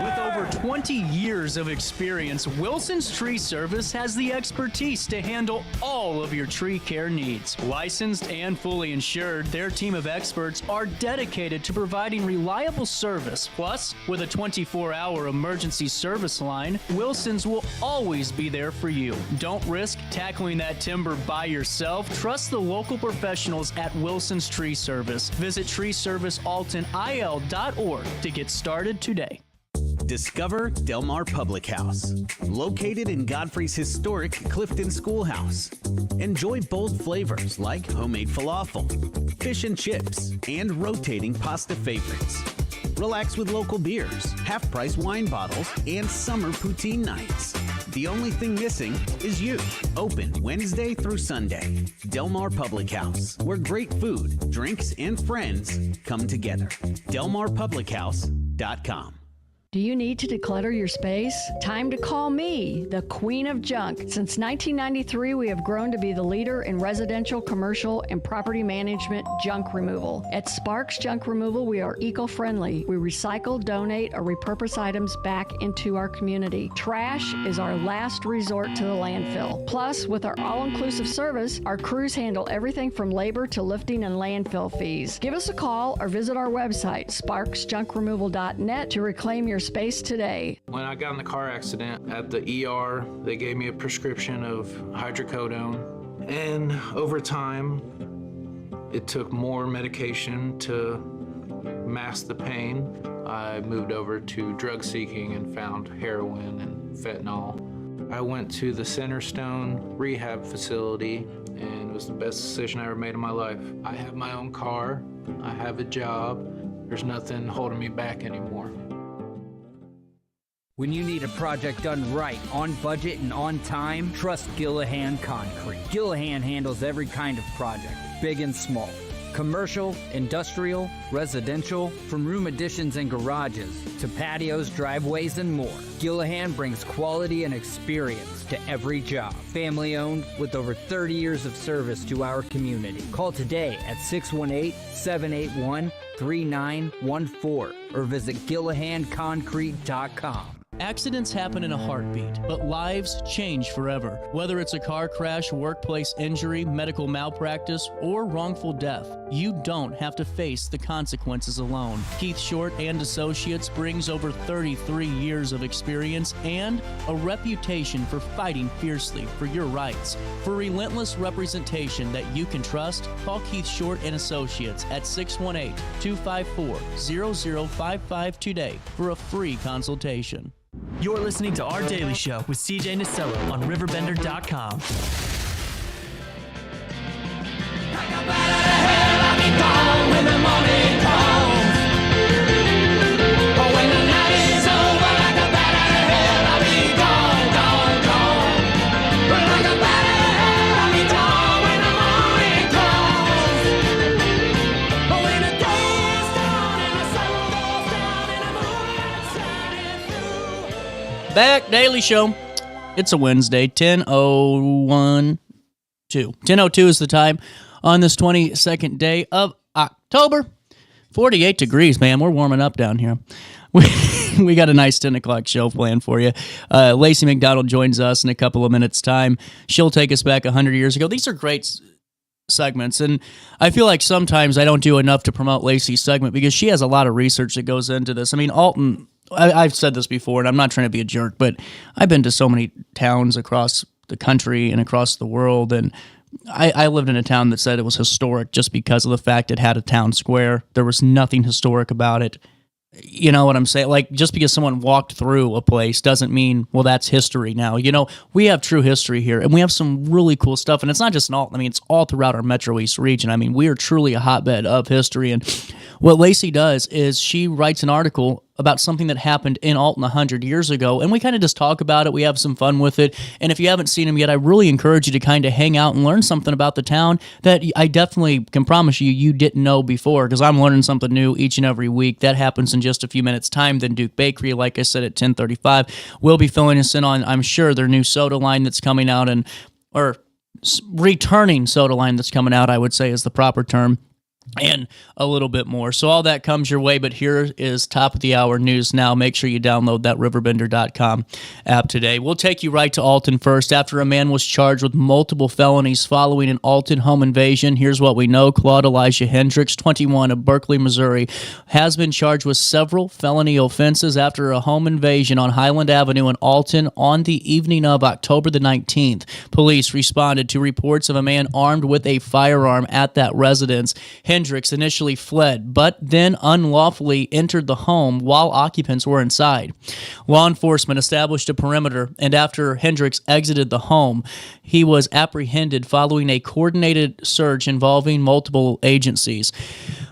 With over 20 years of experience, Wilson's Tree Service has the expertise to handle all of your tree care needs. Licensed and fully insured, their team of experts are dedicated to providing reliable service. Plus, with a 24-hour emergency service line, Wilson's will always be there for you. Don't risk tackling that timber by yourself. Trust the local professionals at Wilson's Tree Service. Visit treeservicealtonil.org to get started today. Discover Del Mar Public House, located in Godfrey's historic Clifton Schoolhouse. Enjoy bold flavors like homemade falafel, fish and chips, and rotating pasta favorites. Relax with local beers, half-price wine bottles, and summer poutine nights. The only thing missing is you. Open Wednesday through Sunday. Del Mar Public House, where great food, drinks, and friends come together. DelMarPublicHouse.com. Do you need to declutter your space? Time to call me, the Queen of Junk. Since 1993, we have grown to be the leader in residential, commercial, and property management junk removal. At Sparks Junk Removal, we are eco-friendly. We recycle, donate, or repurpose items back into our community. Trash is our last resort to the landfill. Plus, with our all-inclusive service, our crews handle everything from labor to lifting and landfill fees. Give us a call or visit our website, sparksjunkremoval.net, to reclaim your space today. When I got in the car accident at the ER, they gave me a prescription of hydrocodone. And over time, it took more medication to mask the pain. I moved over to drug seeking and found heroin and fentanyl. I went to the Centerstone rehab facility, and it was the best decision I ever made in my life. I have my own car, I have a job, there's nothing holding me back anymore. When you need a project done right, on budget and on time, trust Gillahan Concrete. Gillahan handles every kind of project, big and small. Commercial, industrial, residential, from room additions and garages to patios, driveways, and more. Gillahan brings quality and experience to every job. Family owned with over 30 years of service to our community. Call today at 618-781-3914 or visit GillahanConcrete.com. Accidents happen in a heartbeat, but lives change forever. Whether it's a car crash, workplace injury, medical malpractice, or wrongful death, you don't have to face the consequences alone. Keith Short and Associates brings over 33 years of experience and a reputation for fighting fiercely for your rights. For relentless representation that you can trust, call Keith Short and Associates at 618-254-0055 today for a free consultation. You're listening to Our Daily Show with CJ Nasello on RiverBender.com. Back, Daily Show. It's a Wednesday, 10:02. 10:02 is the time on this 22nd day of October. 48 degrees, man. We're warming up down here. We got a nice 10 o'clock show planned for you. Lacy McDonald joins us in a couple of minutes' time. She'll take us back 100 years ago. These are great segments, and I feel like sometimes I don't do enough to promote Lacy's segment because she has a lot of research that goes into this. I mean, Alton, I've said this before, and I'm not trying to be a jerk, but I've been to so many towns across the country and across the world, and I lived in a town that said it was historic just because of the fact it had a town square. There was nothing historic about it. You know what I'm saying? Like, just because someone walked through a place doesn't mean, well, that's history now. You know, we have true history here, and we have some really cool stuff. And it's not just in Alton. I mean, it's all throughout our Metro East region. I mean, we are truly a hotbed of history. And what Lacy does is she writes an article about something that happened in Alton 100 years ago, and we kind of just talk about it. We have some fun with it. And if you haven't seen them yet, I really encourage you to kind of hang out and learn something about the town that I definitely can promise you didn't know before, because I'm learning something new each and every week. That happens in just a few minutes' time. Then Duke Bakery, like I said, at 10:35, will be filling us in on, I'm sure, their new soda line that's coming out, or returning soda line that's coming out, I would say is the proper term, and a little bit more. So all that comes your way, but here is top of the hour news now. Make sure you download that RiverBender.com app today. We'll take you right to Alton first. After a man was charged with multiple felonies following an Alton home invasion, here's what we know. Claude Elijah Hendricks, 21, of Berkeley, Missouri, has been charged with several felony offenses after a home invasion on Highland Avenue in Alton on the evening of October the 19th. Police responded to reports of a man armed with a firearm at that residence. Hendricks initially fled, but then unlawfully entered the home while occupants were inside. Law enforcement established a perimeter, and after Hendricks exited the home, he was apprehended following a coordinated search involving multiple agencies.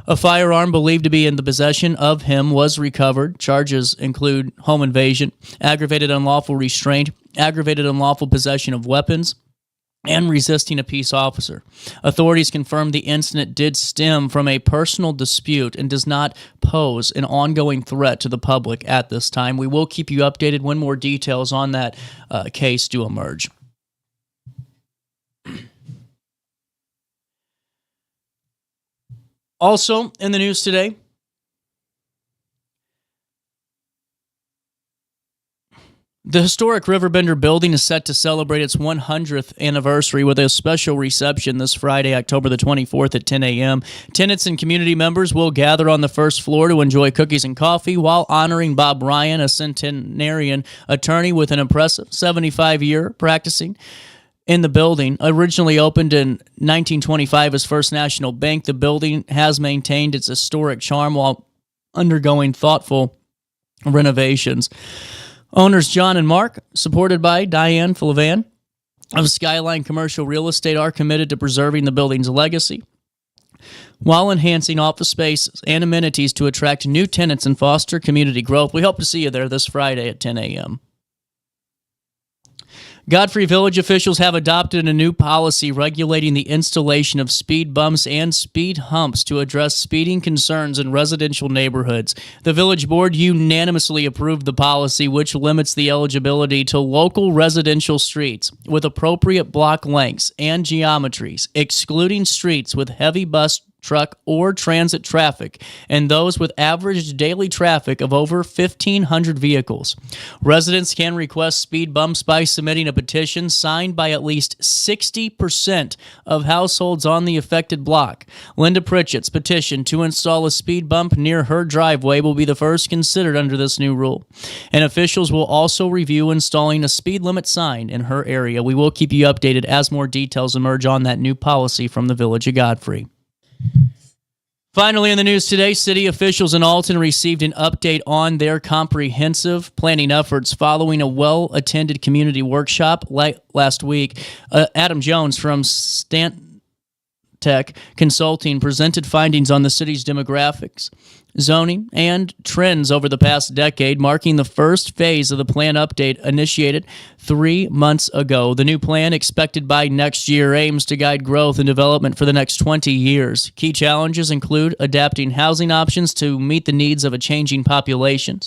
A firearm believed to be in the possession of him was recovered. Charges include home invasion, aggravated unlawful restraint, aggravated unlawful possession of weapons, and resisting a peace officer. Authorities confirmed the incident did stem from a personal dispute and does not pose an ongoing threat to the public at this time. We will keep you updated when more details on that case do emerge. Also in the news today, the historic RiverBender building is set to celebrate its 100th anniversary with a special reception this Friday, October the 24th at 10 a.m. Tenants and community members will gather on the first floor to enjoy cookies and coffee while honoring Bob Ryan, a centenarian attorney with an impressive 75-year practicing in the building. Originally opened in 1925 as First National Bank, the building has maintained its historic charm while undergoing thoughtful renovations. Owners John and Mark, supported by Diane Flavan of Skyline Commercial Real Estate, are committed to preserving the building's legacy while enhancing office spaces and amenities to attract new tenants and foster community growth. We hope to see you there this Friday at 10 a.m. Godfrey Village officials have adopted a new policy regulating the installation of speed bumps and speed humps to address speeding concerns in residential neighborhoods. The village board unanimously approved the policy, which limits the eligibility to local residential streets with appropriate block lengths and geometries, excluding streets with heavy bus, truck, or transit traffic, and those with average daily traffic of over 1,500 vehicles. Residents can request speed bumps by submitting a petition signed by at least 60% of households on the affected block. Linda Pritchett's petition to install a speed bump near her driveway will be the first considered under this new rule. And officials will also review installing a speed limit sign in her area. We will keep you updated as more details emerge on that new policy from the Village of Godfrey. Finally, in the news today, city officials in Alton received an update on their comprehensive planning efforts following a well-attended community workshop last week. Adam Jones from Stantec Consulting presented findings on the city's demographics, zoning, and trends over the past decade, marking the first phase of the plan update initiated 3 months ago. The new plan, expected by next year, aims to guide growth and development for the next 20 years. Key challenges include adapting housing options to meet the needs of a changing population,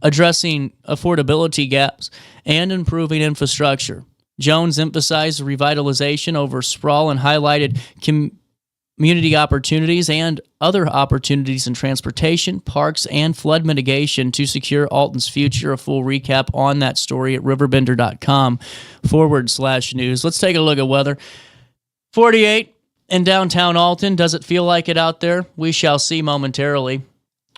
addressing affordability gaps, and improving infrastructure. Jones emphasized revitalization over sprawl and highlighted community opportunities and other opportunities in transportation, parks, and flood mitigation to secure Alton's future. A full recap on that story at RiverBender.com/news. Let's take a look at weather. 48 in downtown Alton. Does it feel like it out there? We shall see momentarily.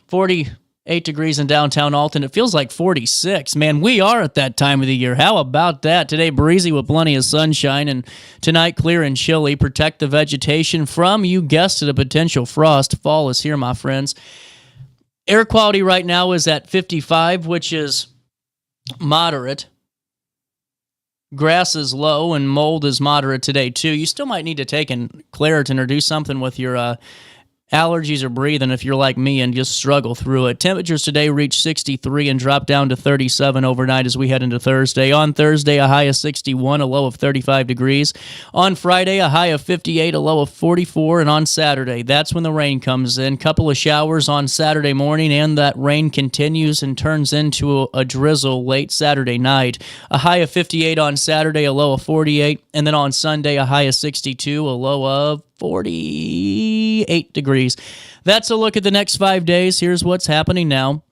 48 degrees in downtown Alton. It feels like 46. Man, we are at that time of the year. How about that? Today, breezy with plenty of sunshine, and tonight, clear and chilly. Protect the vegetation from, you guessed it, a potential frost. Fall is here, my friends. Air quality right now is at 55, which is moderate. Grass is low and mold is moderate today, too. You still might need to take an Claritin or do something with your allergies or breathing if you're like me and just struggle through it. Temperatures today reached 63 and dropped down to 37 overnight as we head into Thursday. On Thursday, a high of 61, a low of 35 degrees. On Friday, a high of 58, a low of 44. And on Saturday, that's when the rain comes in. Couple of showers on Saturday morning, and that rain continues and turns into a drizzle late Saturday night. A high of 58 on Saturday, a low of 48. And then on Sunday, a high of 62, a low of 48 degrees. That's a look at the next 5 days. Here's what's happening now.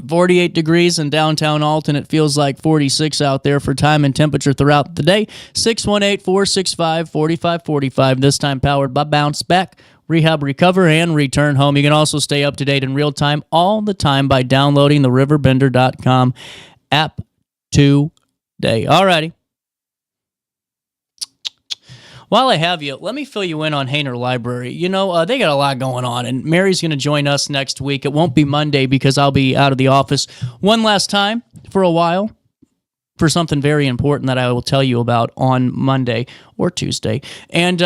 48 degrees in downtown Alton. It feels like 46 out there for time and temperature throughout the day. 618-465-4545. This time powered by Bounce Back. Rehab, recover, and return home. You can also stay up to date in real time all the time by downloading the RiverBender.com app today. Alrighty. While I have you, let me fill you in on Hayner Library. You know, they got a lot going on, and Mary's going to join us next week. It won't be Monday because I'll be out of the office one last time for a while for something very important that I will tell you about on Monday or Tuesday. And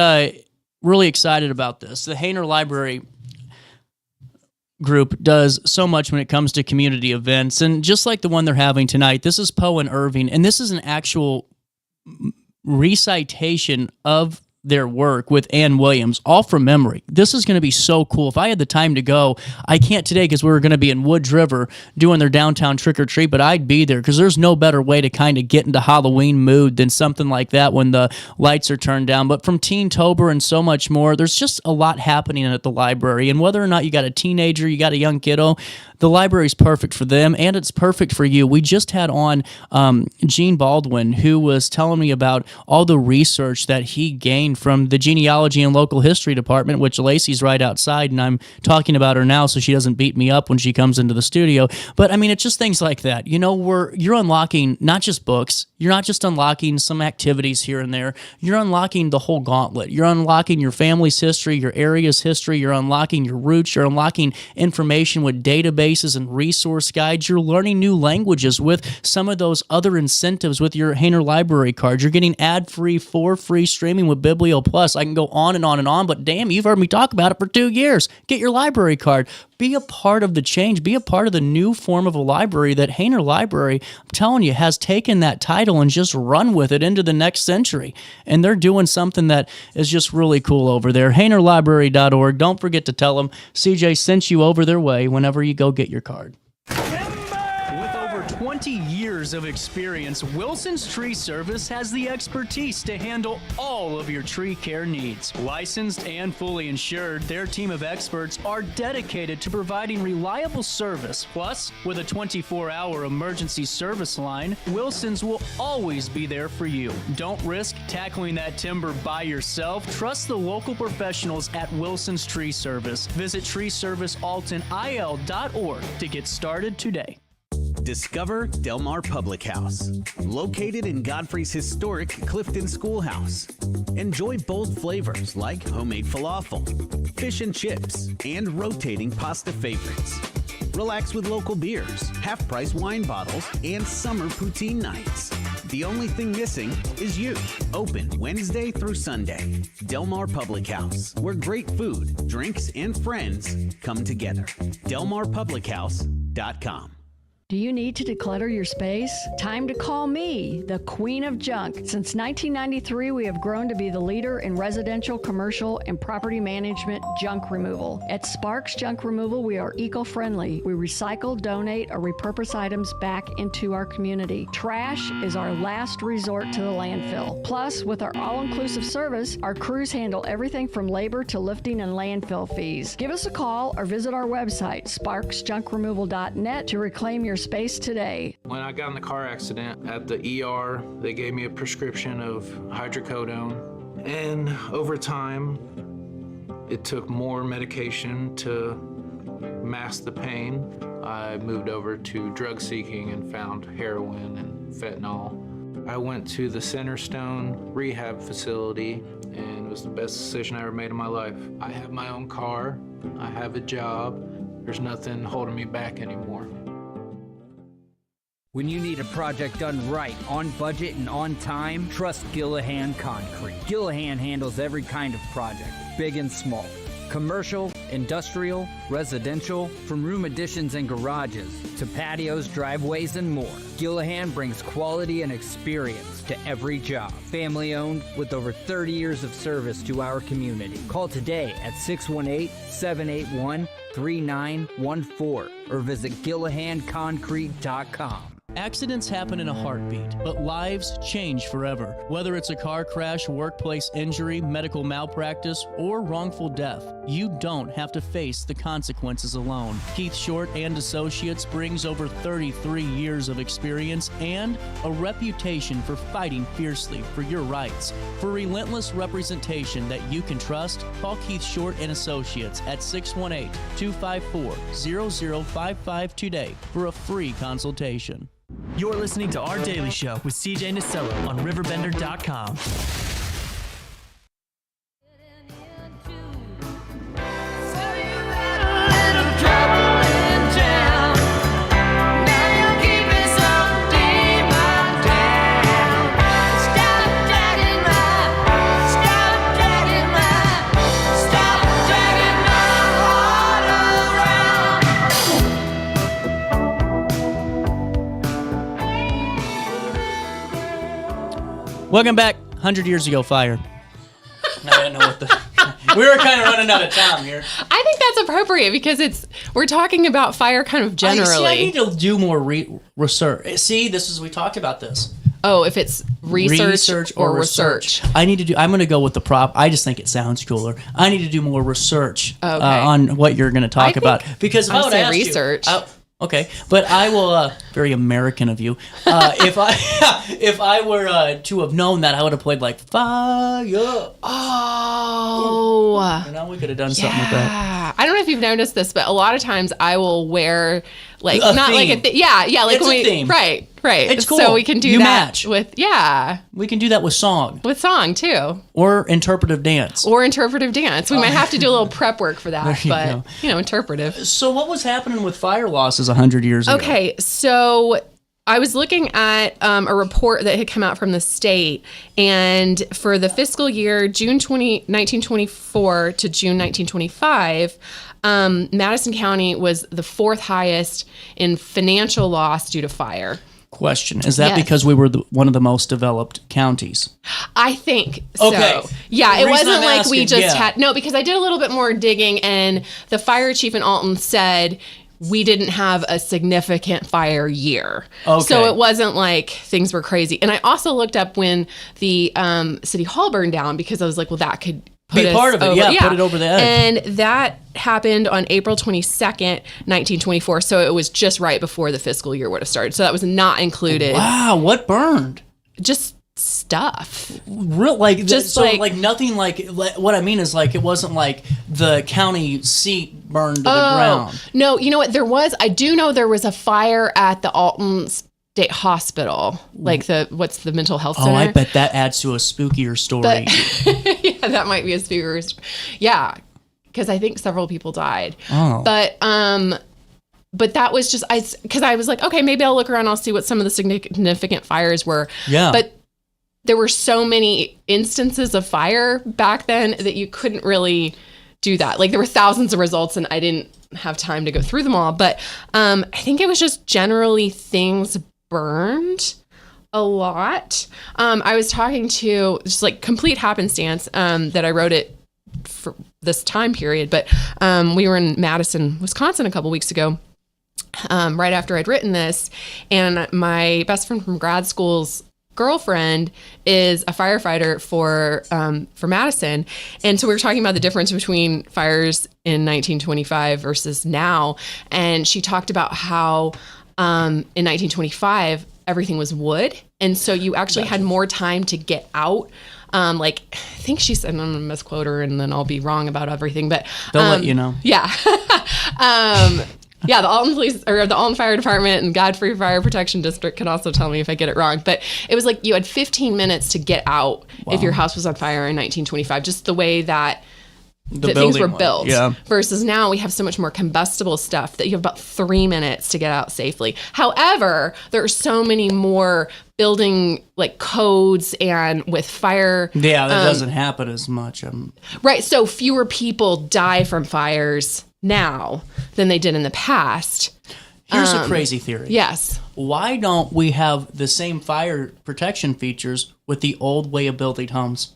really excited about this. The Hayner Library group does so much when it comes to community events, and just like the one they're having tonight, this is Poe and Irving, and this is an actual recitation of their work with Ann Williams, all from memory. This is going to be so cool. If I had the time to go, I can't today because we were going to be in Woods River doing their downtown trick-or-treat, but I'd be there because there's no better way to kind of get into Halloween mood than something like that when the lights are turned down. But from Teen-tober and so much more, there's just a lot happening at the library. And whether or not you got a teenager, you got a young kiddo, the library is perfect for them, and it's perfect for you. We just had on Gene Baldwin, who was telling me about all the research that he gained from the genealogy and local history department, which Lacy's right outside, and I'm talking about her now so she doesn't beat me up when she comes into the studio. But, I mean, it's just things like that. You know, you're unlocking not just books. You're not just unlocking some activities here and there. You're unlocking the whole gauntlet. You're unlocking your family's history, your area's history. You're unlocking your roots. You're unlocking information with databases and resource guides. You're learning new languages with some of those other incentives with your Hayner Library card. You're getting ad-free, for free streaming with Biblio Plus. I can go on and on and on, but damn, you've heard me talk about it for 2 years. Get your library card. Be a part of the change. Be a part of the new form of a library that Hayner Library, I'm telling you, has taken that title and just run with it into the next century. And they're doing something that is just really cool over there. HaynerLibrary.org. Don't forget to tell them CJ sent you over their way whenever you go get your card. With over 20 years of experience, Wilson's Tree Service has the expertise to handle all of your tree care needs. Licensed and fully insured, their team of experts are dedicated to providing reliable service. Plus, with a 24-hour emergency service line, Wilson's will always be there for you. Don't risk tackling that timber by yourself. Trust the local professionals at Wilson's Tree Service. Visit treeservicealtonil.org to get started today. Discover Del Mar Public House, located in Godfrey's historic Clifton Schoolhouse. Enjoy bold flavors like homemade falafel, fish and chips, and rotating pasta favorites. Relax with local beers, half-price wine bottles, and summer poutine nights. The only thing missing is you. Open Wednesday through Sunday. Del Mar Public House, where great food, drinks, and friends come together. DelMarPublicHouse.com. Do you need to declutter your space? Time to call me, the Queen of Junk. Since 1993, we have grown to be the leader in residential, commercial, and property management junk removal. At Sparks Junk Removal, we are eco-friendly. We recycle, donate, or repurpose items back into our community. Trash is our last resort to the landfill. Plus, with our all-inclusive service, our crews handle everything from labor to lifting and landfill fees. Give us a call or visit our website, sparksjunkremoval.net, to reclaim your space today. When I got in the car accident at the ER, they gave me a prescription of hydrocodone. And over time, it took more medication to mask the pain. I moved over to drug seeking and found heroin and fentanyl. I went to the Centerstone rehab facility, and it was the best decision I ever made in my life. I have my own car, I have a job, There's nothing holding me back anymore. When you need a project done right, on budget and on time, trust Gillahan Concrete. Gillahan handles every kind of project, big and small. Commercial, industrial, residential, from room additions and garages to patios, driveways, and more. Gillahan brings quality and experience to every job. Family owned with over 30 years of service to our community. Call today at 618-781-3914 or visit GillahanConcrete.com. Accidents happen in a heartbeat, but lives change forever. Whether it's a car crash, workplace injury, medical malpractice, or wrongful death, you don't have to face the consequences alone. Keith Short and Associates brings over 33 years of experience and a reputation for fighting fiercely for your rights. For relentless representation that you can trust, call Keith Short and Associates at 618-254-0055 today for a free consultation. You're listening to Our Daily Show with CJ Nasello on RiverBender.com. Welcome back. 100 years ago, fire. I didn't know what the... We were kind of running out of time here. I think that's appropriate because we're talking about fire kind of generally. I need to do more research. See, we talked about this. Oh, if it's research or research. I'm going to go with the prop. I just think it sounds cooler. I need to do more research on what you're going to talk about. Because if I would say ask research. Okay, but I will. Very American of you. If I were to have known that, I would have played like fire. Oh, we could have done something with that. I don't know if you've noticed this, but a lot of times I will wear like a not theme. like a like it's when a theme. right. It's cool. So we can do you that match. with We can do that with song. With song too. Or interpretive dance. We might have to do a little prep work for that, but interpretive. So what was happening with fire losses 100 years ago? Okay, so I was looking at a report that had come out from the state, and for the fiscal year June 1924 to June 1925, Madison County was the fourth highest in financial loss due to fire. Question. Is that because we were one of the most developed counties? I think so. Okay. Yeah, it wasn't like we just had... No, because I did a little bit more digging, and the fire chief in Alton said we didn't have a significant fire year. Okay. So it wasn't like things were crazy. And I also looked up when the city hall burned down because I was like, well, that could... Be part of it, put it over the edge. And that happened on April 22nd, 1924, so it was just right before the fiscal year would have started. So that was not included. Wow, what burned? Just stuff. Real, nothing like, what I mean is like, it wasn't like the county seat burned to the ground. No, you know what, I do know there was a fire at the Alton State Hospital, like what's the mental health center? Oh, I bet that adds to a spookier story. Yeah, that might be a spookier story. Yeah, because I think several people died. Oh. But that was just, because I was like, okay, maybe I'll look around, I'll see what some of the significant fires were. Yeah. But there were so many instances of fire back then that you couldn't really do that. Like there were thousands of results and I didn't have time to go through them all. But I think it was just generally things burned a lot. I was talking to just like complete happenstance that I wrote it for this time period, but we were in Madison, Wisconsin a couple weeks ago, right after I'd written this, and my best friend from grad school's girlfriend is a firefighter for Madison, and so we were talking about the difference between fires in 1925 versus now, and she talked about how in 1925, everything was wood. And so you actually had more time to get out. I think she said, I'm going to misquote her and then I'll be wrong about everything, but they'll let you know. Yeah. Yeah, the Alton Police or the Alton Fire Department and Godfrey Fire Protection District can also tell me if I get it wrong. But it was like you had 15 minutes to get out if your house was on fire in 1925, just the way that that things were building built. Yeah. Versus now we have so much more combustible stuff that you have about 3 minutes to get out safely. However, there are so many more building like codes and with fire. Yeah, that doesn't happen as much. Right. So fewer people die from fires now than they did in the past. Here's a crazy theory. Yes. Why don't we have the same fire protection features with the old way of building homes?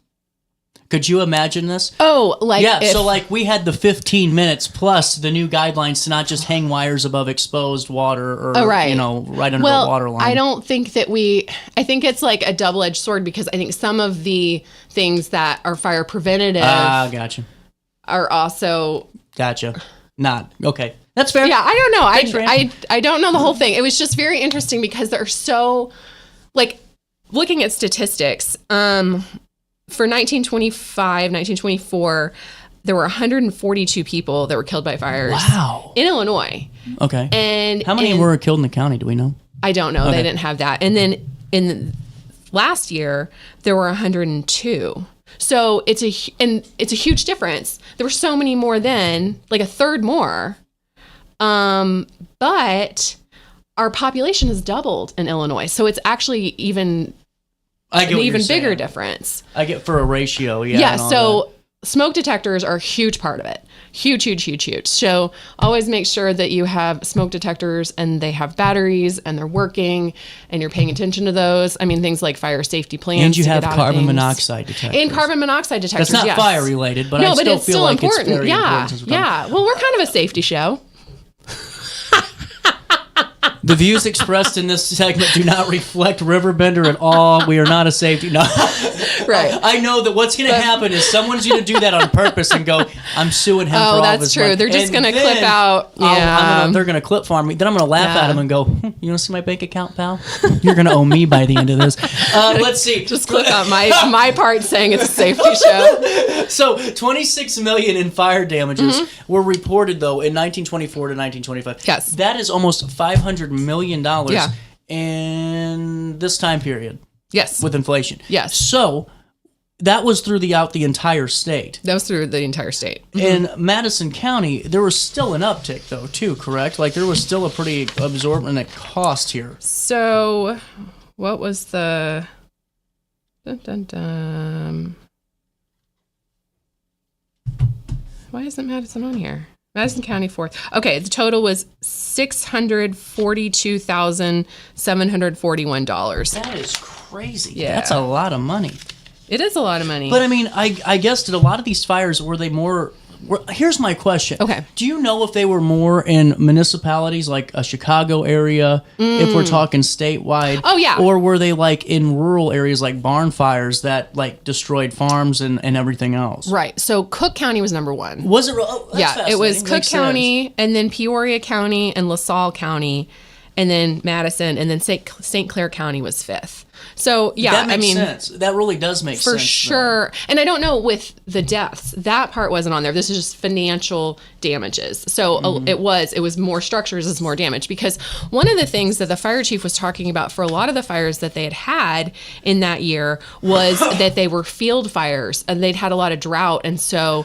Could you imagine this? Oh, like yeah. So like we had the 15 minutes plus the new guidelines to not just hang wires above exposed water or right under a water line. I don't think that I think it's like a double-edged sword because I think some of the things that are fire preventative gotcha. are also gotcha. Not okay. That's fair. Yeah, I don't know. I don't know the whole thing. It was just very interesting because there are so like looking at statistics. For 1925, 1924, there were 142 people that were killed by fires. Wow. In Illinois. Okay. And how many were killed in the county? Do we know? I don't know. Okay. They didn't have that. And then in last year, there were 102. So it's a huge difference. There were so many more then, like a third more. But our population has doubled in Illinois. So it's actually even an even bigger difference. I get for a ratio, yeah. Yeah, so smoke detectors are a huge part of it. Huge, huge, huge, huge. So always make sure that you have smoke detectors and they have batteries and they're working and you're paying attention to those. I mean, things like fire safety plans. And you have carbon monoxide detectors. And carbon monoxide detectors, That's not fire related, but I still feel like important. It's very important. Yeah. Well, we're kind of a safety show. The views expressed in this segment do not reflect Riverbender at all. We are not a safety. No. Right. I know that what's going to happen is someo's going to do that on purpose and go, I'm suing him for all that's his true. money. They're just going to clip out. Yeah. They're going to clip farm me. Then I'm going to laugh at him and go, you want to see my bank account, pal? You're going to owe me by the end of this. Let's see. Just clip out my part saying it's a safety show. So $26 million in fire damages were reported, though, in 1924 to 1925. Yes. That is almost $500 million in this time period. Yes. With inflation. Yes. So that was throughout the entire state. That was through the entire state. In Madison County, there was still an uptick, though, too, correct? Like, there was still a pretty absorbent cost here. So what was the... Dun, dun, dun. Why isn't Madison on here? Madison County 4th. Okay, the total was $642,741. That is crazy. Yeah. That's a lot of money. It is a lot of money. But I mean, I guess did a lot of these fires, were they more... here's my question. Okay. Do you know if they were more in municipalities like a Chicago area, if we're talking statewide? Oh, yeah. Or were they like in rural areas like barn fires that like destroyed farms and everything else? Right. So Cook County was number one. Was it? Oh, that's it was Cook Makes County sense. and then Peoria County and LaSalle County and then Madison and then St. Clair County was fifth. So, yeah, that makes sense. That really does make sense. For sure. Though. And I don't know with the deaths, that part wasn't on there. This is just financial damages. So it was more structures is more damage because one of the things that the fire chief was talking about for a lot of the fires that they had in that year was that they were field fires and they'd had a lot of drought. And so,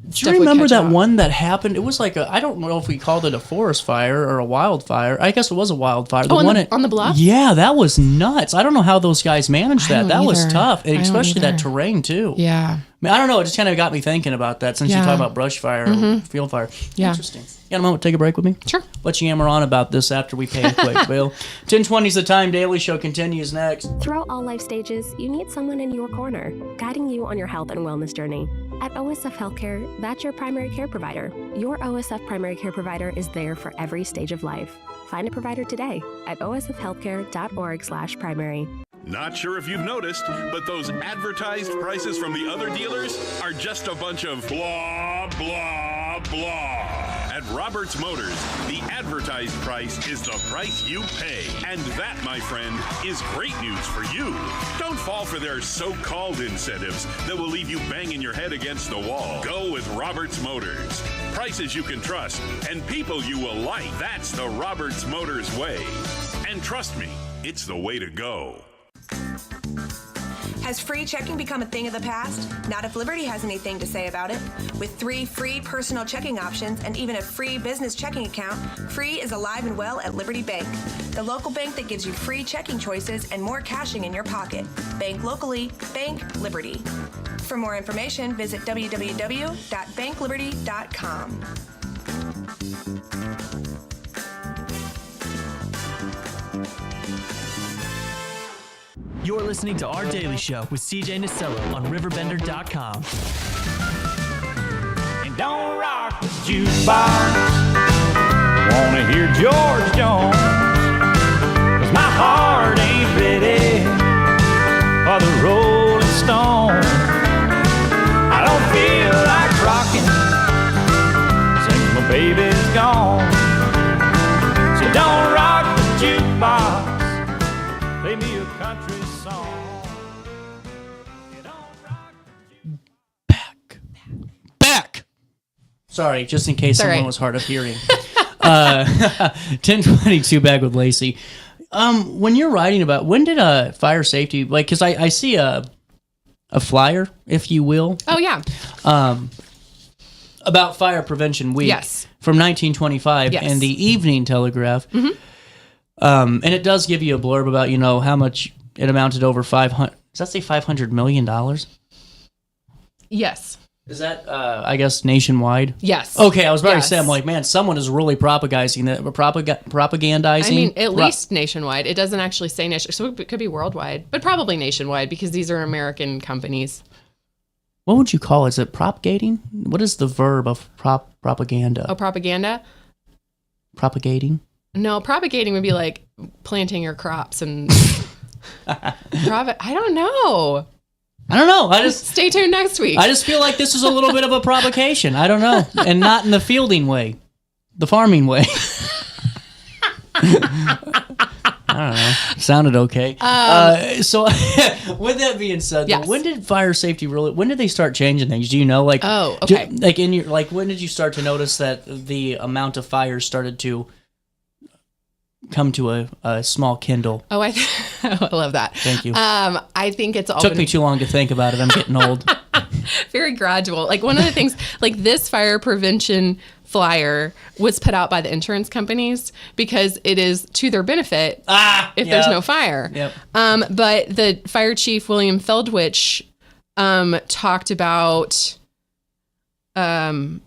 do you remember that one that happened? It was like I don't know if we called it a forest fire or a wildfire. I guess it was a wildfire. On the bluff? Yeah, that was nuts. I don't know how those guys managed that. That was tough, and especially that terrain too. Yeah. I mean, I don't know. It just kind of got me thinking about that since you talk about brush fire or field fire. Yeah. Interesting. You got a moment to take a break with me? Sure. Let's yammer on about this after we pay a quick bill. 10:20 is the time. Daily Show continues next. Throughout all life stages, you need someone in your corner, guiding you on your health and wellness journey. At OSF Healthcare, that's your primary care provider. Your OSF primary care provider is there for every stage of life. Find a provider today at osfhealthcare.org/primary. Not sure if you've noticed, but those advertised prices from the other dealers are just a bunch of blah, blah, blah. At Roberts Motors, the advertised price is the price you pay. And that, my friend, is great news for you. Don't fall for their so-called incentives that will leave you banging your head against the wall. Go with Roberts Motors. Prices you can trust and people you will like. That's the Roberts Motors way. And trust me, it's the way to go. Has free checking become a thing of the past? Not if Liberty has anything to say about it. With 3 free personal checking options and even a free business checking account, free is alive and well at Liberty Bank. The local bank that gives you free checking choices and more cashing in your pocket. Bank locally, bank Liberty. For more information, visit www.bankliberty.com. You're listening to Our Daily Show with CJ Nasello on RiverBender.com. And don't rock the jukebox. Wanna hear George Jones? 'Cause my heart ain't ready for the Rolling Stone. I don't feel like rocking since my baby's gone. So don't rock the jukebox. Play me a country song. Back. Sorry, just in case someone right. was hard of hearing. 1022 back with Lacy. When you're writing about, when did fire safety, like, because I see a flyer, if you will. Oh, yeah. About Fire Prevention Week. Yes. From 1925 Yes. and the Evening Telegraph. Mm-hmm. And it does give you a blurb about, how much it amounted over 500. Does that say $500 million? Yes. Is that, I guess, nationwide? Yes. Okay, I was about to Yes. say, I'm like, man, someone is really propagandizing. I mean, at least nationwide. It doesn't actually say nationwide, so it could be worldwide, but probably nationwide because these are American companies. What would you call it? Is it propagating? What is the verb of propaganda? Oh, propaganda? Propagating? No, propagating would be like planting your crops and... I don't know. I just stay tuned next week. I just feel like this is a little bit of a provocation. I don't know, and not in the fielding way, the farming way. I don't know. Sounded okay. So, with that being said, yes. when did fire safety really? When did they start changing things? Do you know? Like, oh, okay. When did you start to notice that the amount of fires started to come to a small kindle? Oh, I love that. Thank you. I think it's all took me too long to think about it. I'm getting old. Very gradual. Like one of the things, like this fire prevention flyer was put out by the insurance companies because it is to their benefit if there's no fire. Yep. But the fire chief, William Feldwich, talked about, the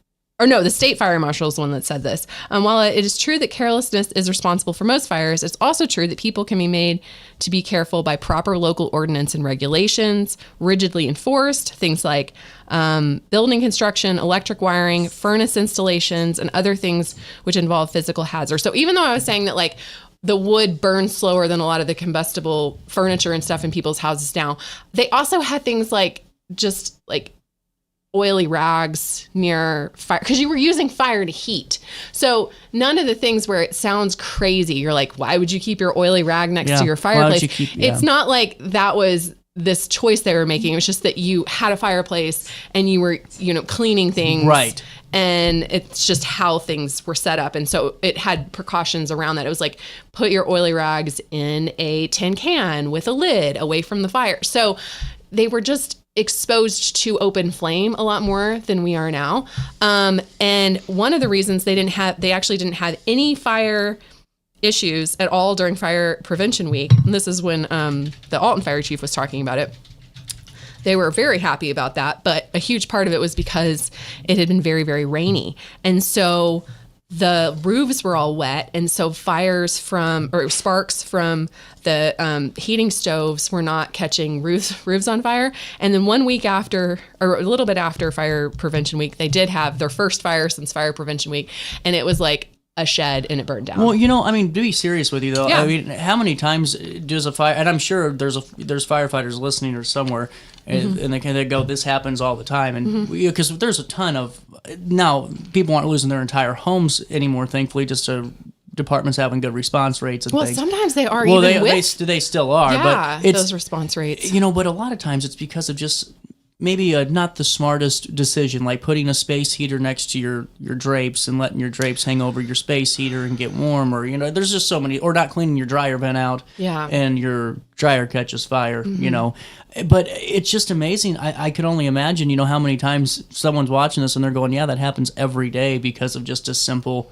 state fire marshal is the one that said this. While it is true that carelessness is responsible for most fires, it's also true that people can be made to be careful by proper local ordinance and regulations, rigidly enforced, things like building construction, electric wiring, furnace installations, and other things which involve physical hazards. So even though I was saying that like the wood burns slower than a lot of the combustible furniture and stuff in people's houses now, they also had things like just like oily rags near fire because you were using fire to heat. So none of the things where it sounds crazy, you're like, why would you keep your oily rag next to your fireplace? It's not like that was this choice they were making. It was just that you had a fireplace and you were, cleaning things. Right. And it's just how things were set up. And so it had precautions around that. It was like, put your oily rags in a tin can with a lid away from the fire. So they were just exposed to open flame a lot more than we are now. And one of the reasons they actually didn't have any fire issues at all during Fire Prevention Week, and this is when the Alton fire chief was talking about it, they were very happy about that, but a huge part of it was because it had been very, very rainy. And so the roofs were all wet, and so sparks from the heating stoves were not catching roofs on fire. And then 1 week after, or a little bit after Fire Prevention Week, they did have their first fire since Fire Prevention Week, and it was like a shed and it burned down. Well, to be serious with you though, Yeah. I mean, how many times does a fire? And I'm sure there's firefighters listening or somewhere, and they go, "This happens all the time," and because there's a ton of now people aren't losing their entire homes anymore. Thankfully, just departments having good response rates and things. Sometimes they are. Well, they still are. Yeah, but it's those response rates. But a lot of times it's because of just maybe not the smartest decision, like putting a space heater next to your drapes and letting your drapes hang over your space heater and get warm, or there's just so many, or not cleaning your dryer vent out, and your dryer catches fire, But it's just amazing. I could only imagine, how many times someone's watching this and they're going, yeah, that happens every day because of just a simple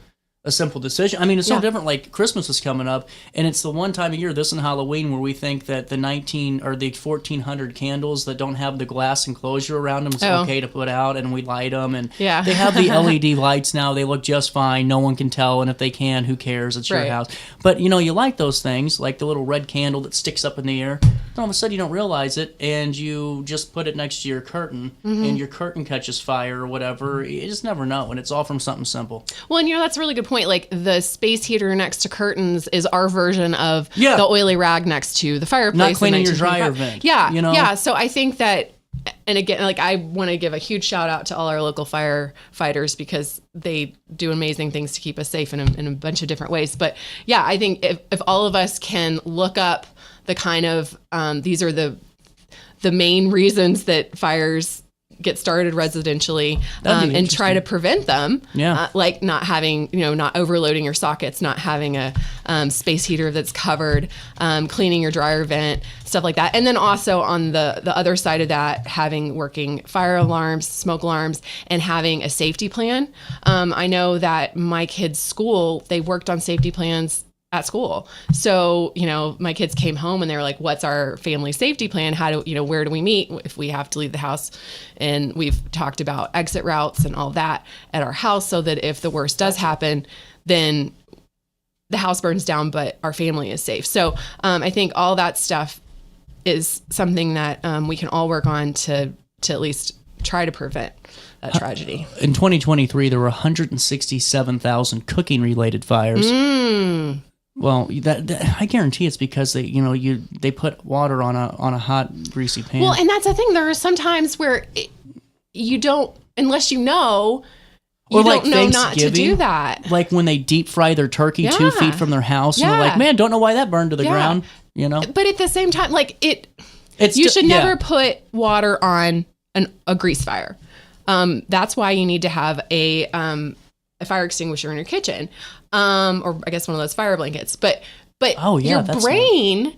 decision. I mean, it's no different. Like Christmas is coming up, and it's the one time of year, this and Halloween, where we think that the 1,400 candles that don't have the glass enclosure around them is okay to put out, and we light them. And they have the LED lights now. They look just fine. No one can tell, and if they can, who cares? It's your house. But you light those things, like the little red candle that sticks up in the air. Then all of a sudden you don't realize it, and you just put it next to your curtain, and your curtain catches fire or whatever. You just never know, and it's all from something simple. Well, and that's a really good point. Like the space heater next to curtains is our version of the oily rag next to the fireplace. Not cleaning your dryer vent. Yeah. So I think that, and again, like I want to give a huge shout out to all our local firefighters because they do amazing things to keep us safe in a bunch of different ways. But yeah, I think if all of us can look up the kind of, these are the main reasons that fires get started residentially, and try to prevent them. Like not having, not overloading your sockets, not having a space heater that's covered, cleaning your dryer vent, stuff like that. And then also on the other side of that, having working fire alarms, smoke alarms, and having a safety plan. I know that my kids' school, they worked on safety plans at school. So, my kids came home and they were like, what's our family safety plan? How do, where do we meet if we have to leave the house? And we've talked about exit routes and all that at our house so that if the worst does happen, then the house burns down, but our family is safe. So I think all that stuff is something that we can all work on to at least try to prevent that tragedy. In 2023, there were 167,000 cooking-related fires. Well, that I guarantee it's because they put water on a hot greasy pan. Well, and that's the thing. There are some times where you don't, unless you know, you don't know not to do that. Like when they deep fry their turkey 2 feet from their house, and they're like, man, don't know why that burned to the ground. But at the same time, like you should never put water on a grease fire. That's why you need to have a fire extinguisher in your kitchen. Or I guess one of those fire blankets, but your brain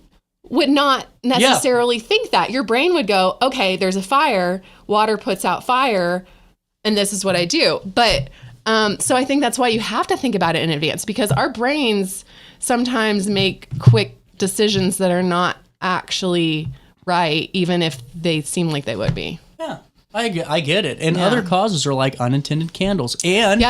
would not necessarily think that. Your brain would go, okay, there's a fire, water puts out fire, and this is what I do. But, so I think that's why you have to think about it in advance, because our brains sometimes make quick decisions that are not actually right, even if they seem like they would be. Yeah, I get it. And other causes are like unintended candles. And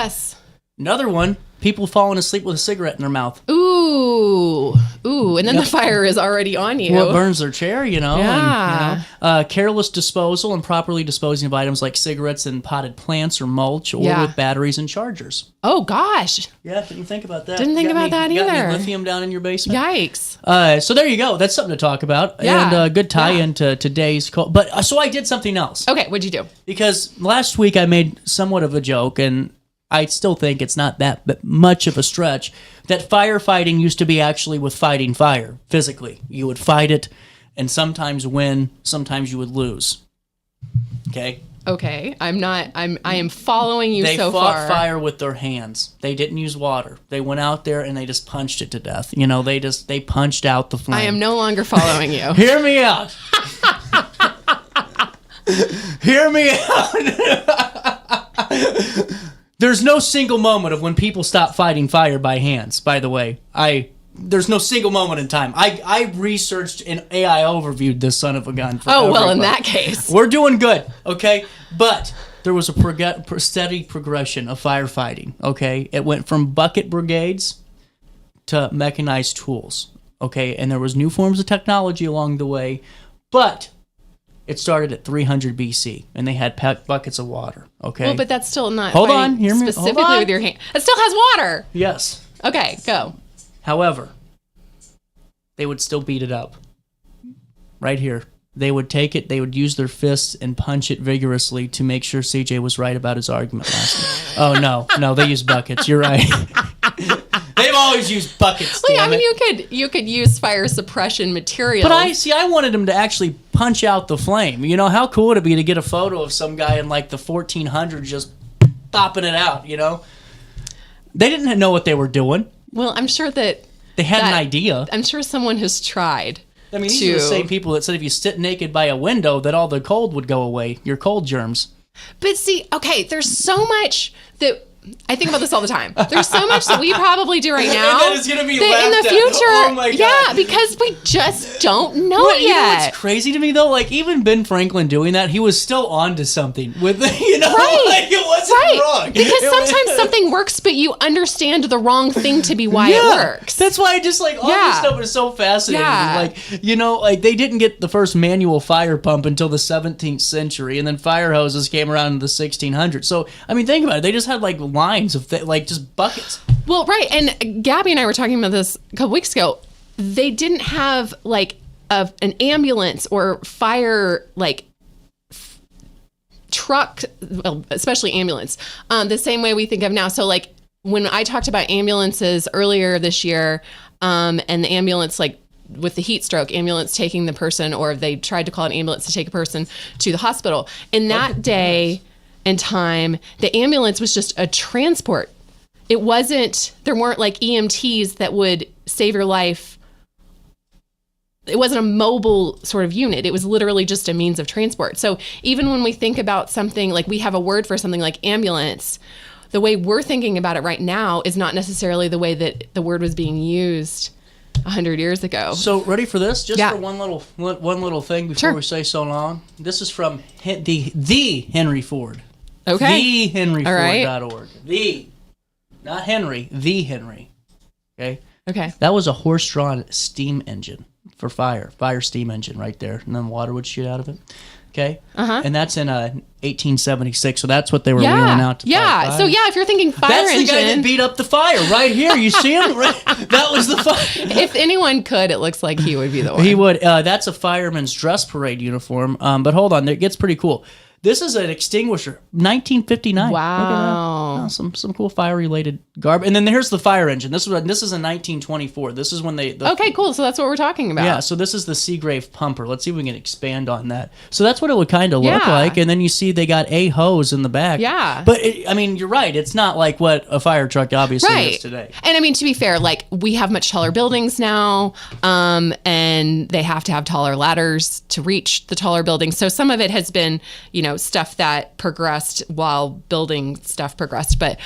another one, people falling asleep with a cigarette in their mouth. Ooh. And then the fire is already on you. Well, it burns their chair, Yeah. And, careless disposal and properly disposing of items like cigarettes and potted plants or mulch, or with batteries and chargers. Oh, gosh. Yeah, didn't think about that. Didn't think about that either. You got any lithium down in your basement? Yikes. So there you go. That's something to talk about. Yeah. And good tie-in to today's call. But so I did something else. Okay, what'd you do? Because last week I made somewhat of a joke, and I still think it's not that much of a stretch, that firefighting used to be actually with fighting fire, physically. You would fight it and sometimes win, sometimes you would lose. Okay? Okay. I am following you so far. They fought fire with their hands. They didn't use water. They went out there and they just punched it to death. They punched out the flame. I am no longer following you. Hear me out. Hear me out. There's no single moment of when people stop fighting fire by hands, by the way. There's no single moment in time. I researched and AI overviewed this son of a gun. In that case. We're doing good, okay? But there was a steady progression of firefighting, okay? It went from bucket brigades to mechanized tools, okay? And there was new forms of technology along the way, but it started at 300 BC, and they had buckets of water, okay? Well, but that's still not Hold on, hear me. Specifically with your hand. It still has water. Yes. Okay, go. However, they would still beat it up. Right here. They would take it, they would use their fists and punch it vigorously to make sure CJ was right about his argument last night. Oh, no, they use buckets. You're right. They've always used buckets. Well, yeah, I mean, you could use fire suppression materials. But I wanted them to actually punch out the flame. You know, how cool would it be to get a photo of some guy in like the 1400s just popping it out, you know? They didn't know what they were doing. Well, I'm sure that they had an idea. I'm sure someone has tried. I mean, these are the same people that said if you sit naked by a window that all the cold would go away, your cold germs. But see, okay, there's so much that I think about this all the time. There's so much that we probably do right now that is going to be that in the laughed at. future. Oh my God. Yeah, because we just don't know You know yet. what's crazy to me though? Like even Ben Franklin doing that, he was still on to something with you know, Right. like it wasn't wrong. Because sometimes something works, but you understand the wrong thing to be why it works. That's why I just like all this stuff is so fascinating. Yeah. Like, you know, like they didn't get the first manual fire pump until the 17th century, and then fire hoses came around in the 1600s. So I mean, think about it. They just had like lines of like just buckets. Well, right. And Gabby and I were talking about this a couple weeks ago. They didn't have like an ambulance or fire like truck, well, especially ambulance, the same way we think of now. So like when I talked about ambulances earlier this year, and the ambulance, like with the heat stroke, ambulance taking the person, or they tried to call an ambulance to take a person to the hospital. In that day and time, the ambulance was just a transport. It wasn't, there weren't like EMTs that would save your life. It wasn't a mobile sort of unit. It was literally just a means of transport. So even when we think about something, like we have a word for something like ambulance, the way we're thinking about it right now is not necessarily the way that the word was being used 100 years ago. So ready for this? Just for one little thing before we say so long. This is from the Henry Ford. Okay. TheHenryFord.org. Not Henry, the Henry. Okay? Okay. That was a horse-drawn steam engine for fire steam engine right there. And then water would shoot out of it. Okay? Uh-huh. And that's in 1876. So that's what they were wheeling out to fight fire. So yeah, if you're thinking fire that's engine. That's the guy that beat up the fire right here. You see him? Right? That was the fire. If anyone could, it looks like he would be the one. He would. That's a fireman's dress parade uniform. But hold on. It gets pretty cool. This is an extinguisher, 1959. Wow. Oh, some cool fire-related garb. And then here's the fire engine. This is in 1924. This is when they... Okay, cool. So that's what we're talking about. Yeah, so this is the Seagrave pumper. Let's see if we can expand on that. So that's what it would kind of look like. And then you see they got a hose in the back. Yeah. But, I mean, you're right. It's not like what a fire truck obviously is today. And I mean, to be fair, like we have much taller buildings now, and they have to have taller ladders to reach the taller buildings. So some of it has been, you know, stuff that progressed while building stuff progressed. But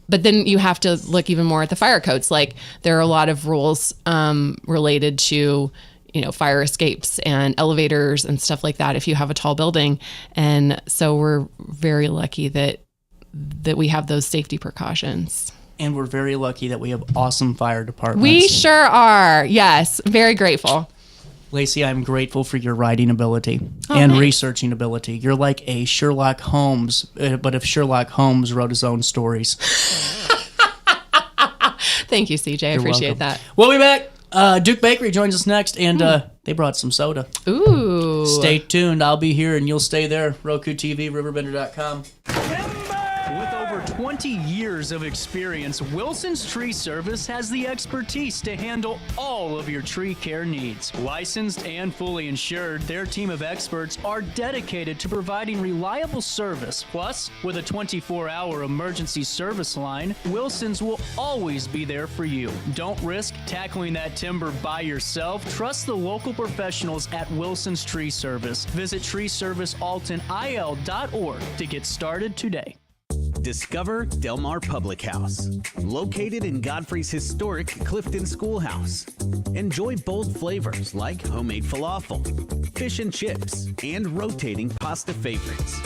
then you have to look even more at the fire codes. Like there are a lot of rules related to, you know, fire escapes and elevators and stuff like that if you have a tall building. And so we're very lucky that we have those safety precautions. And we're very lucky that we have awesome fire departments. We sure are. Yes. Very grateful. Lacy, I'm grateful for your writing ability and researching ability. You're like a Sherlock Holmes, but if Sherlock Holmes wrote his own stories. Thank you, CJ. I appreciate that. We'll be back. Duke Bakery joins us next, and they brought some soda. Ooh. Stay tuned. I'll be here, and you'll stay there. Roku TV, RiverBender.com. With over 20 years of experience, Wilson's Tree Service has the expertise to handle all of your tree care needs. Licensed and fully insured, their team of experts are dedicated to providing reliable service. Plus, with a 24-hour emergency service line, Wilson's will always be there for you. Don't risk tackling that timber by yourself. Trust the local professionals at Wilson's Tree Service. Visit treeservicealtonil.org to get started today. Discover Del Mar Public House, located in Godfrey's historic Clifton Schoolhouse. Enjoy bold flavors like homemade falafel, fish and chips, and rotating pasta favorites.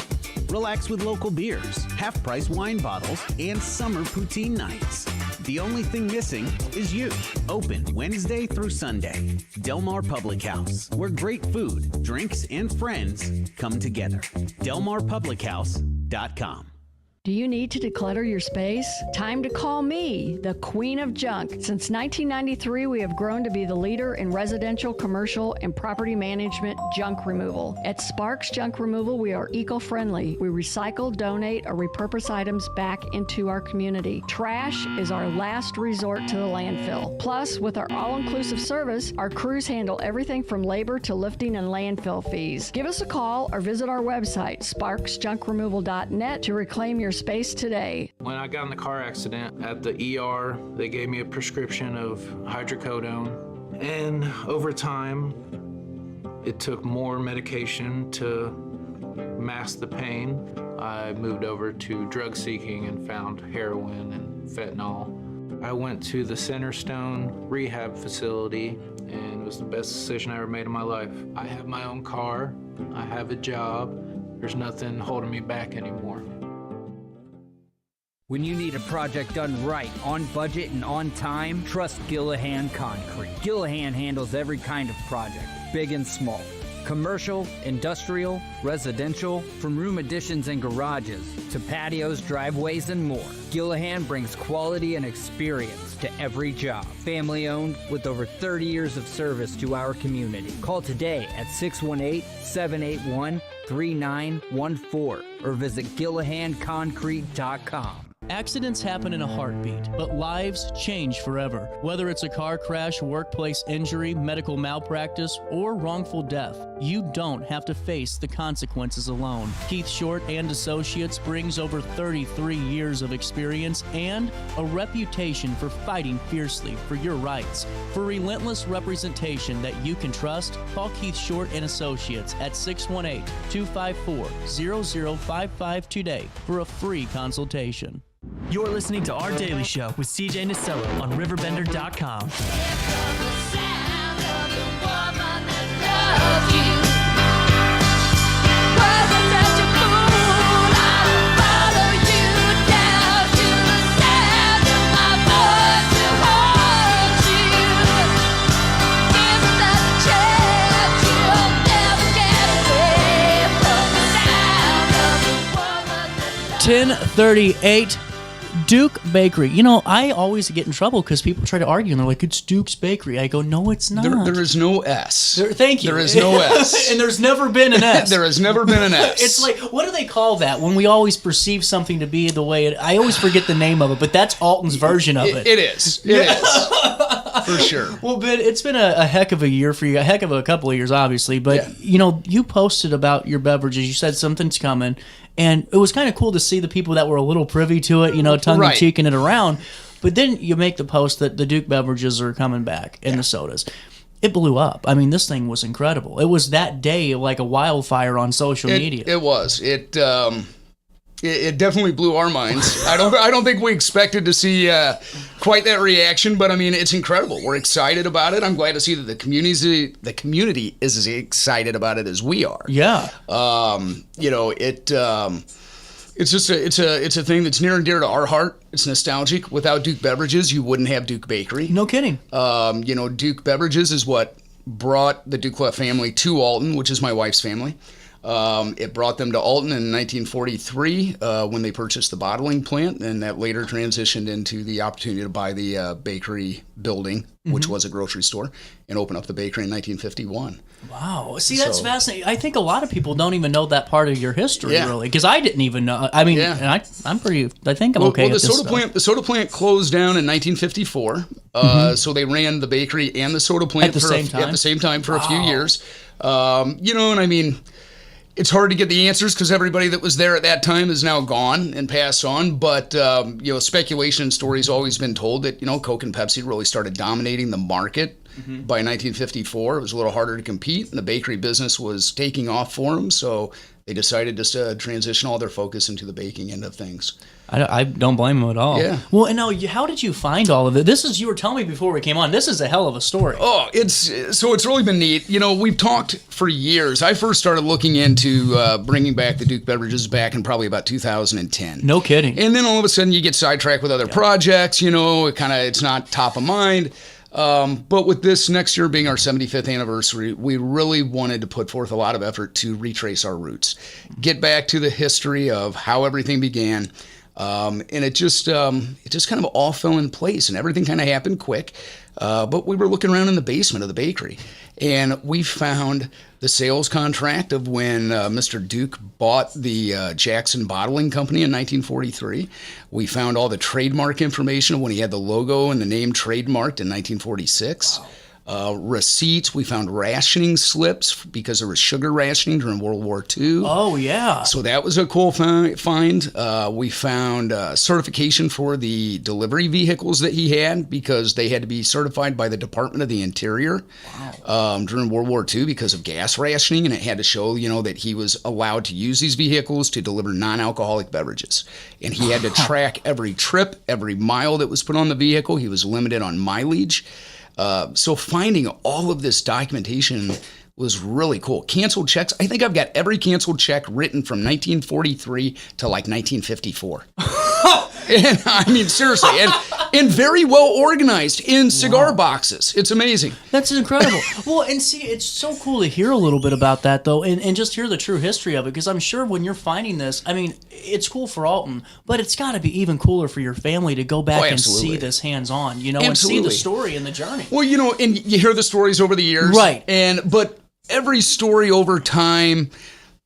Relax with local beers, half-price wine bottles, and summer poutine nights. The only thing missing is you. Open Wednesday through Sunday. Del Mar Public House, where great food, drinks, and friends come together. DelMarPublicHouse.com. Do you need to declutter your space? Time to call me, the Queen of Junk. Since 1993, we have grown to be the leader in residential, commercial, and property management junk removal. At Sparks Junk Removal, we are eco-friendly. We recycle, donate, or repurpose items back into our community. Trash is our last resort to the landfill. Plus, with our all-inclusive service, our crews handle everything from labor to lifting and landfill fees. Give us a call or visit our website, sparksjunkremoval.net, to reclaim your space today. When I got in the car accident at the ER, they gave me a prescription of hydrocodone. And over time, it took more medication to mask the pain. I moved over to drug seeking and found heroin and fentanyl. I went to the Centerstone rehab facility, and it was the best decision I ever made in my life. I have my own car, I have a job, there's nothing holding me back anymore. When you need a project done right, on budget and on time, trust Gillahan Concrete. Gillahan handles every kind of project, big and small. Commercial, industrial, residential, from room additions and garages to patios, driveways, and more. Gillahan brings quality and experience to every job. Family owned with over 30 years of service to our community. Call today at 618-781-3914 or visit GillahanConcrete.com. Accidents happen in a heartbeat, but lives change forever. Whether it's a car crash, workplace injury, medical malpractice, or wrongful death, you don't have to face the consequences alone. Keith Short and Associates brings over 33 years of experience and a reputation for fighting fiercely for your rights. For relentless representation that you can trust, call Keith Short and Associates at 618-254-0055 today for a free consultation. You're listening to Our Daily Show with CJ Nasello on RiverBender.com. $10.38. Duke Bakery. You know, I always get in trouble because people try to argue and they're like, it's Duke's Bakery. I go, no, it's not. There is no S. Thank you. There is no S. And there's never been an S. There has never been an S. It's like, what do they call that when we always perceive something to be the way it... I always forget the name of it, but that's Alton's version of it. It is. It is. For sure. Well, Ben, it's been a heck of a year for you. A heck of a couple of years, obviously. But, you know, you posted about your beverages. You said something's coming. And it was kind of cool to see the people that were a little privy to it, you know, tongue-in-cheeking it around. But then you make the post that the Duke beverages are coming back in the sodas. It blew up. I mean, this thing was incredible. It was that day like a wildfire on social media. It was. It definitely blew our minds. I don't think we expected to see quite that reaction, but I mean, it's incredible. We're excited about it. I'm glad to see that the community is as excited about it as we are. Yeah. You know, it's just it's a thing that's near and dear to our heart. It's nostalgic. Without Duke Beverages, you wouldn't have Duke Bakery. No kidding. You know, Duke Beverages is what brought the Duke family to Alton, which is my wife's family. It brought them to Alton in 1943 when they purchased the bottling plant, and that later transitioned into the opportunity to buy the bakery building, which was a grocery store, and open up the bakery in 1951. Wow. See, that's fascinating. I think a lot of people don't even know that part of your history, really, because I didn't even know. I mean, and I think I'm okay with this stuff. The soda plant closed down in 1954, so they ran the bakery and the soda plant at the same time for a few years. You know, and I mean... It's hard to get the answers because everybody that was there at that time is now gone and passed on. But, you know, speculation and stories always been told that, you know, Coke and Pepsi really started dominating the market by 1954. It was a little harder to compete, and the bakery business was taking off for them. So they decided just to transition all their focus into the baking end of things. I don't blame them at all. Yeah. Well, and now, how did you find all of it? You were telling me before we came on, this is a hell of a story. Oh, it's really been neat. You know, we've talked for years. I first started looking into bringing back the Duke beverages back in probably about 2010. No kidding. And then all of a sudden you get sidetracked with other projects, you know, it's not top of mind. But with this next year being our 75th anniversary, we really wanted to put forth a lot of effort to retrace our roots, get back to the history of how everything began. And it just kind of all fell in place, and everything kind of happened quick. But we were looking around in the basement of the bakery, and we found the sales contract of when Mr. Duke bought the Jackson Bottling Company in 1943. We found all the trademark information of when he had the logo and the name trademarked in 1946. Wow. Receipts. We found rationing slips because there was sugar rationing during World War II. Oh, yeah. So that was a cool find. We found certification for the delivery vehicles that he had because they had to be certified by the Department of the Interior during World War II because of gas rationing, and it had to show, that he was allowed to use these vehicles to deliver non-alcoholic beverages. And he had to track every trip, every mile that was put on the vehicle. He was limited on mileage. So finding all of this documentation was really cool. Canceled checks. I think I've got every canceled check written from 1943 to like 1954. And I mean, seriously, and very well organized in cigar boxes. It's amazing. That's incredible. Well, and see, it's so cool to hear a little bit about that, though, and just hear the true history of it, because I'm sure when you're finding this, I mean, it's cool for Alton, but it's got to be even cooler for your family to go back and see this hands-on, and see the story and the journey. Well, and you hear the stories over the years. Right. But every story over time,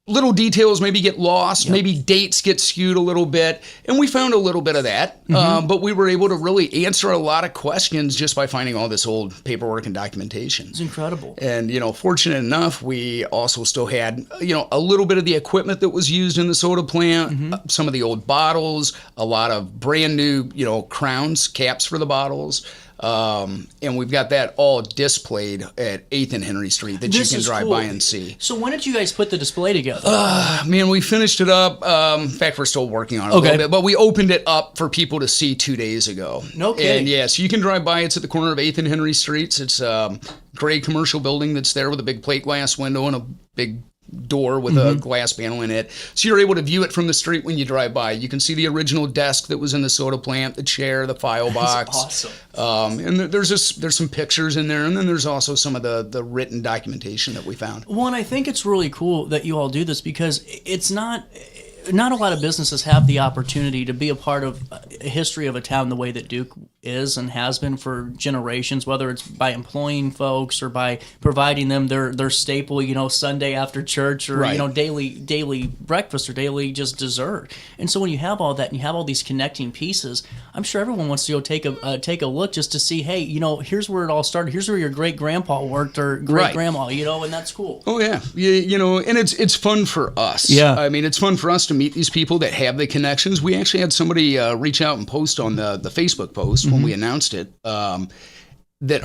little details maybe get lost, maybe dates get skewed a little bit, and we found a little bit of that, but we were able to really answer a lot of questions just by finding all this old paperwork and documentation. It's incredible. And, fortunate enough, we also still had, a little bit of the equipment that was used in the soda plant, some of the old bottles, a lot of brand new, crowns, caps for the bottles. And we've got that all displayed at 8th and Henry Street that you can drive by and see. So when did you guys put the display together? Man, we finished it up. In fact, we're still working on it a little bit, but we opened it up for people to see 2 days ago. No kidding. And so you can drive by. It's at the corner of 8th and Henry Streets. It's a gray commercial building that's there with a big plate glass window and a big door with a glass panel in it. So you're able to view it from the street when you drive by. You can see the original desk that was in the soda plant, the chair, the file box. That's awesome. And there's some pictures in there, and then there's also some of the written documentation that we found. Well, and I think it's really cool that you all do this because it's not a lot of businesses have the opportunity to be a part of a history of a town the way that Duke is and has been for generations, whether it's by employing folks or by providing them their staple, Sunday after church or, daily breakfast or daily just dessert. And so when you have all that and you have all these connecting pieces, I'm sure everyone wants to go take a look just to see, hey, here's where it all started. Here's where your great-grandpa worked or great-grandma, and that's cool. Oh, yeah. And it's fun for us. Yeah. I mean, it's fun for us to meet these people that have the connections. We actually had somebody reach out and post on the Facebook post when we announced it that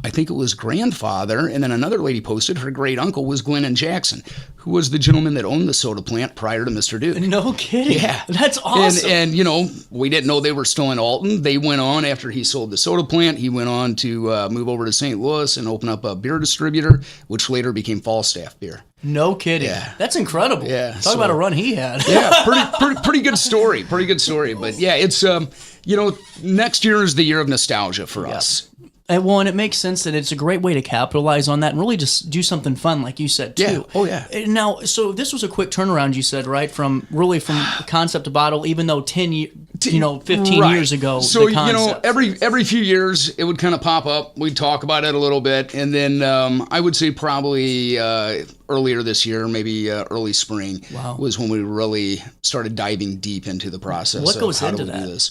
I think it was grandfather, and then another lady posted her great uncle was Glennon Jackson, who was the gentleman that owned the soda plant prior to Mr. Duke. No kidding. Yeah. That's awesome. And we didn't know they were still in Alton. They went on after he sold the soda plant. He went on to move over to St. Louis and open up a beer distributor, which later became Falstaff Beer. No kidding. Yeah. That's incredible. Yeah. Talk about a run he had. Yeah, pretty good story. Pretty good story. But yeah, it's next year is the year of nostalgia for us. And it makes sense that it's a great way to capitalize on that and really just do something fun, like you said, too. Yeah. Oh, yeah. Now, so this was a quick turnaround, you said, right? From concept to bottle, even though 15 years ago, so, the concept. every few years, it would kind of pop up. We'd talk about it a little bit. And then I would say probably earlier this year, maybe early spring, was when we really started diving deep into the process. What goes of how into do we that? do this.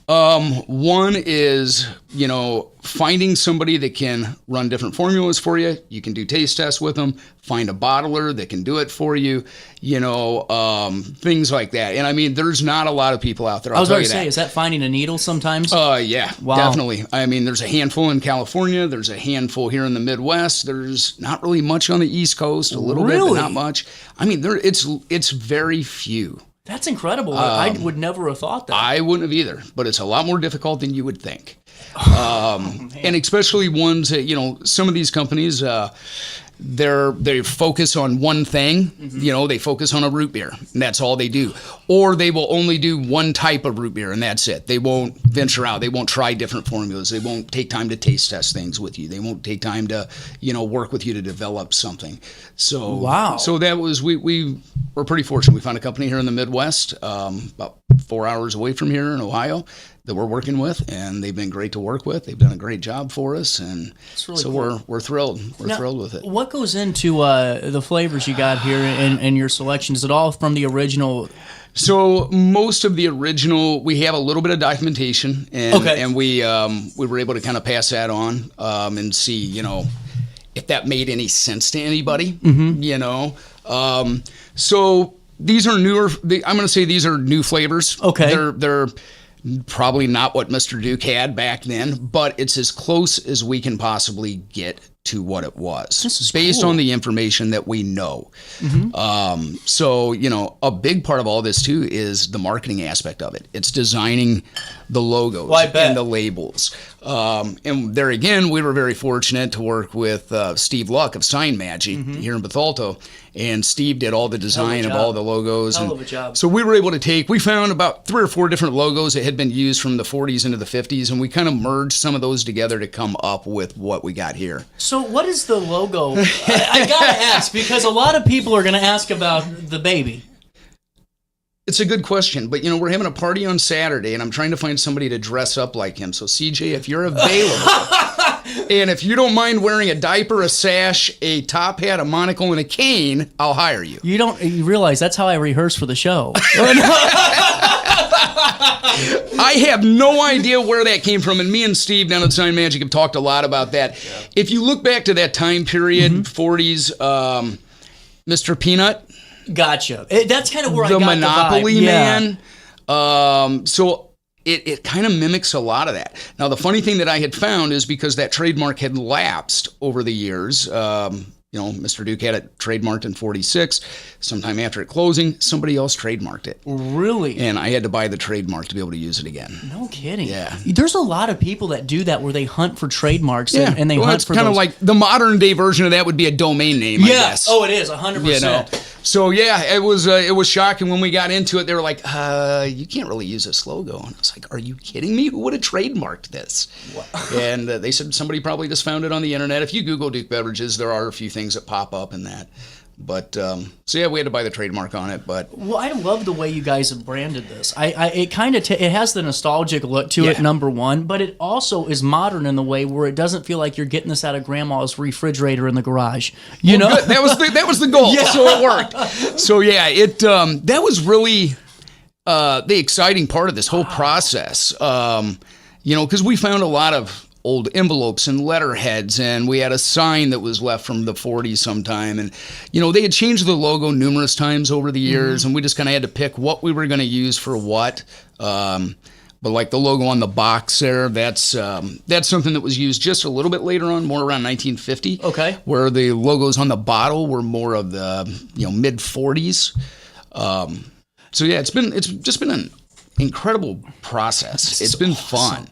One is, finding somebody that can run different formulas for you. You can do taste tests with them. Find a bottler that can do it for you. Things like that. And I mean, there's not a lot of people out there. I was going to say, is that finding a needle sometimes? Yeah, wow. Definitely. I mean, there's a handful in California. There's a handful here in the Midwest. There's not really much on the East Coast. A little bit, but not much. I mean, it's very few. That's incredible. I would never have thought that. I wouldn't have either, but it's a lot more difficult than you would think. And especially ones that, some of these companies, they focus on one thing. They focus on a root beer, and that's all they do. Or they will only do one type of root beer, and that's it. They won't venture out. They won't try different formulas. They won't take time to taste test things with you. They won't take time to, work with you to develop something. So wow. So that was we were pretty fortunate. We found a company here in the Midwest about 4 hours away from here in Ohio that we're working with, and they've been great to work with. They've done a great job for us, and really so cool. we're thrilled. We're Now, thrilled with it. What goes into the flavors you got here in your selection? Is it all from the original? So most of the original, we have a little bit of documentation, and we were able to kind of pass that on and see, you know, if that made any sense to anybody, you know. So these are newer. I'm going to say these are new flavors. Okay, they're probably not what Mr. Duke had back then, but it's as close as we can possibly get to what it was. This is based cool. on the information that we know. So, you know, a big part of all this too is the marketing aspect of it. It's designing the logos and the labels. And there again, we were very fortunate to work with Steve Luck of Sign Magic here in Bethalto. And Steve did all the design of all the logos. Hell of a job. So we were able to we found about 3 or 4 different logos that had been used from the 40s into the 50s, and we kind of merged some of those together to come up with what we got here. So what is the logo? I gotta ask, because a lot of people are gonna ask about the baby. It's a good question, but you know, we're having a party on Saturday, and I'm trying to find somebody to dress up like him. So CJ, if you're available, and if you don't mind wearing a diaper, a sash, a top hat, a monocle, and a cane, I'll hire you. You realize that's how I rehearse for the show. I have no idea where that came from, and me and Steve down at Sign Magic have talked a lot about that. Yeah. If you look back to that time period, 40s, Mr. Peanut. Gotcha. That's kind of where I got Monopoly the vibe. Man. So it kind of mimics a lot of that. Now, the funny thing that I had found is because that trademark had lapsed over the years. You know, Mr. Duke had it trademarked in 46. Sometime after it closing, somebody else trademarked it. Really? And I had to buy the trademark to be able to use it again. No kidding. Yeah. There's a lot of people that do that where they hunt for trademarks and they hunt it's for kind of those. like the modern day version of that would be a domain name, I guess. Oh, it is 100%. You know? So yeah, it was shocking when we got into it. They were like, "You can't really use this logo," and I was like, "Are you kidding me? Who would have trademarked this?" Wow. And they said somebody probably just found it on the internet. If you Google Duke Beverages, there are a few things that pop up in that. But so yeah, we had to buy the trademark on it. But well, I love the way you guys have branded this. It kind of it has the nostalgic look to it, number one, but it also is modern in the way where it doesn't feel like you're getting this out of grandma's refrigerator in the garage. You know, good. that was the goal. So it worked. So yeah, that was really the exciting part of this whole process. You know, because we found a lot of old envelopes and letterheads, and we had a sign that was left from the 40s sometime, and you know, they had changed the logo numerous times over the years, and we just kind of had to pick what we were going to use for what. But like the logo on the box there, that's something that was used just a little bit later on, more around 1950. Okay. Where the logos on the bottle were more of the mid 40s. So yeah, it's just been an incredible process. It's been fun.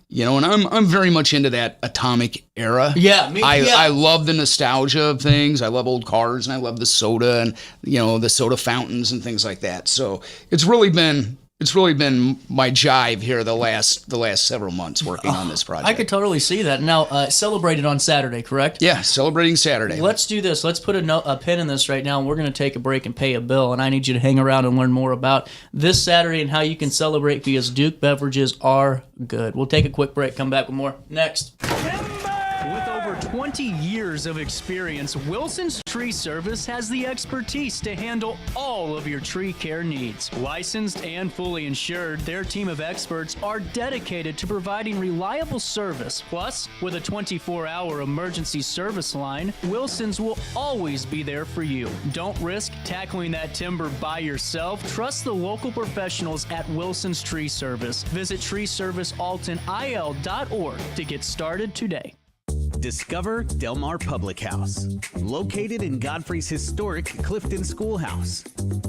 You know, and I'm very much into that atomic era. Yeah, I love the nostalgia of things. I love old cars, and I love the soda and the soda fountains and things like that. So it's really been my jive here the last several months working on this project. I could totally see that. Now, celebrated on Saturday, correct? Yeah, celebrating Saturday. Let's do this. Let's put a pin in this right now, and we're going to take a break and pay a bill, and I need you to hang around and learn more about this Saturday and how you can celebrate because Duke beverages are good. We'll take a quick break, come back with more next. With over 20 years of experience, Wilson's Tree Service has the expertise to handle all of your tree care needs. Licensed and fully insured, their team of experts are dedicated to providing reliable service. Plus, with a 24-hour emergency service line, Wilson's will always be there for you. Don't risk tackling that timber by yourself. Trust the local professionals at Wilson's Tree Service. Visit treeservicealtonil.org to get started today. Discover Del Mar Public House, located in Godfrey's historic Clifton Schoolhouse.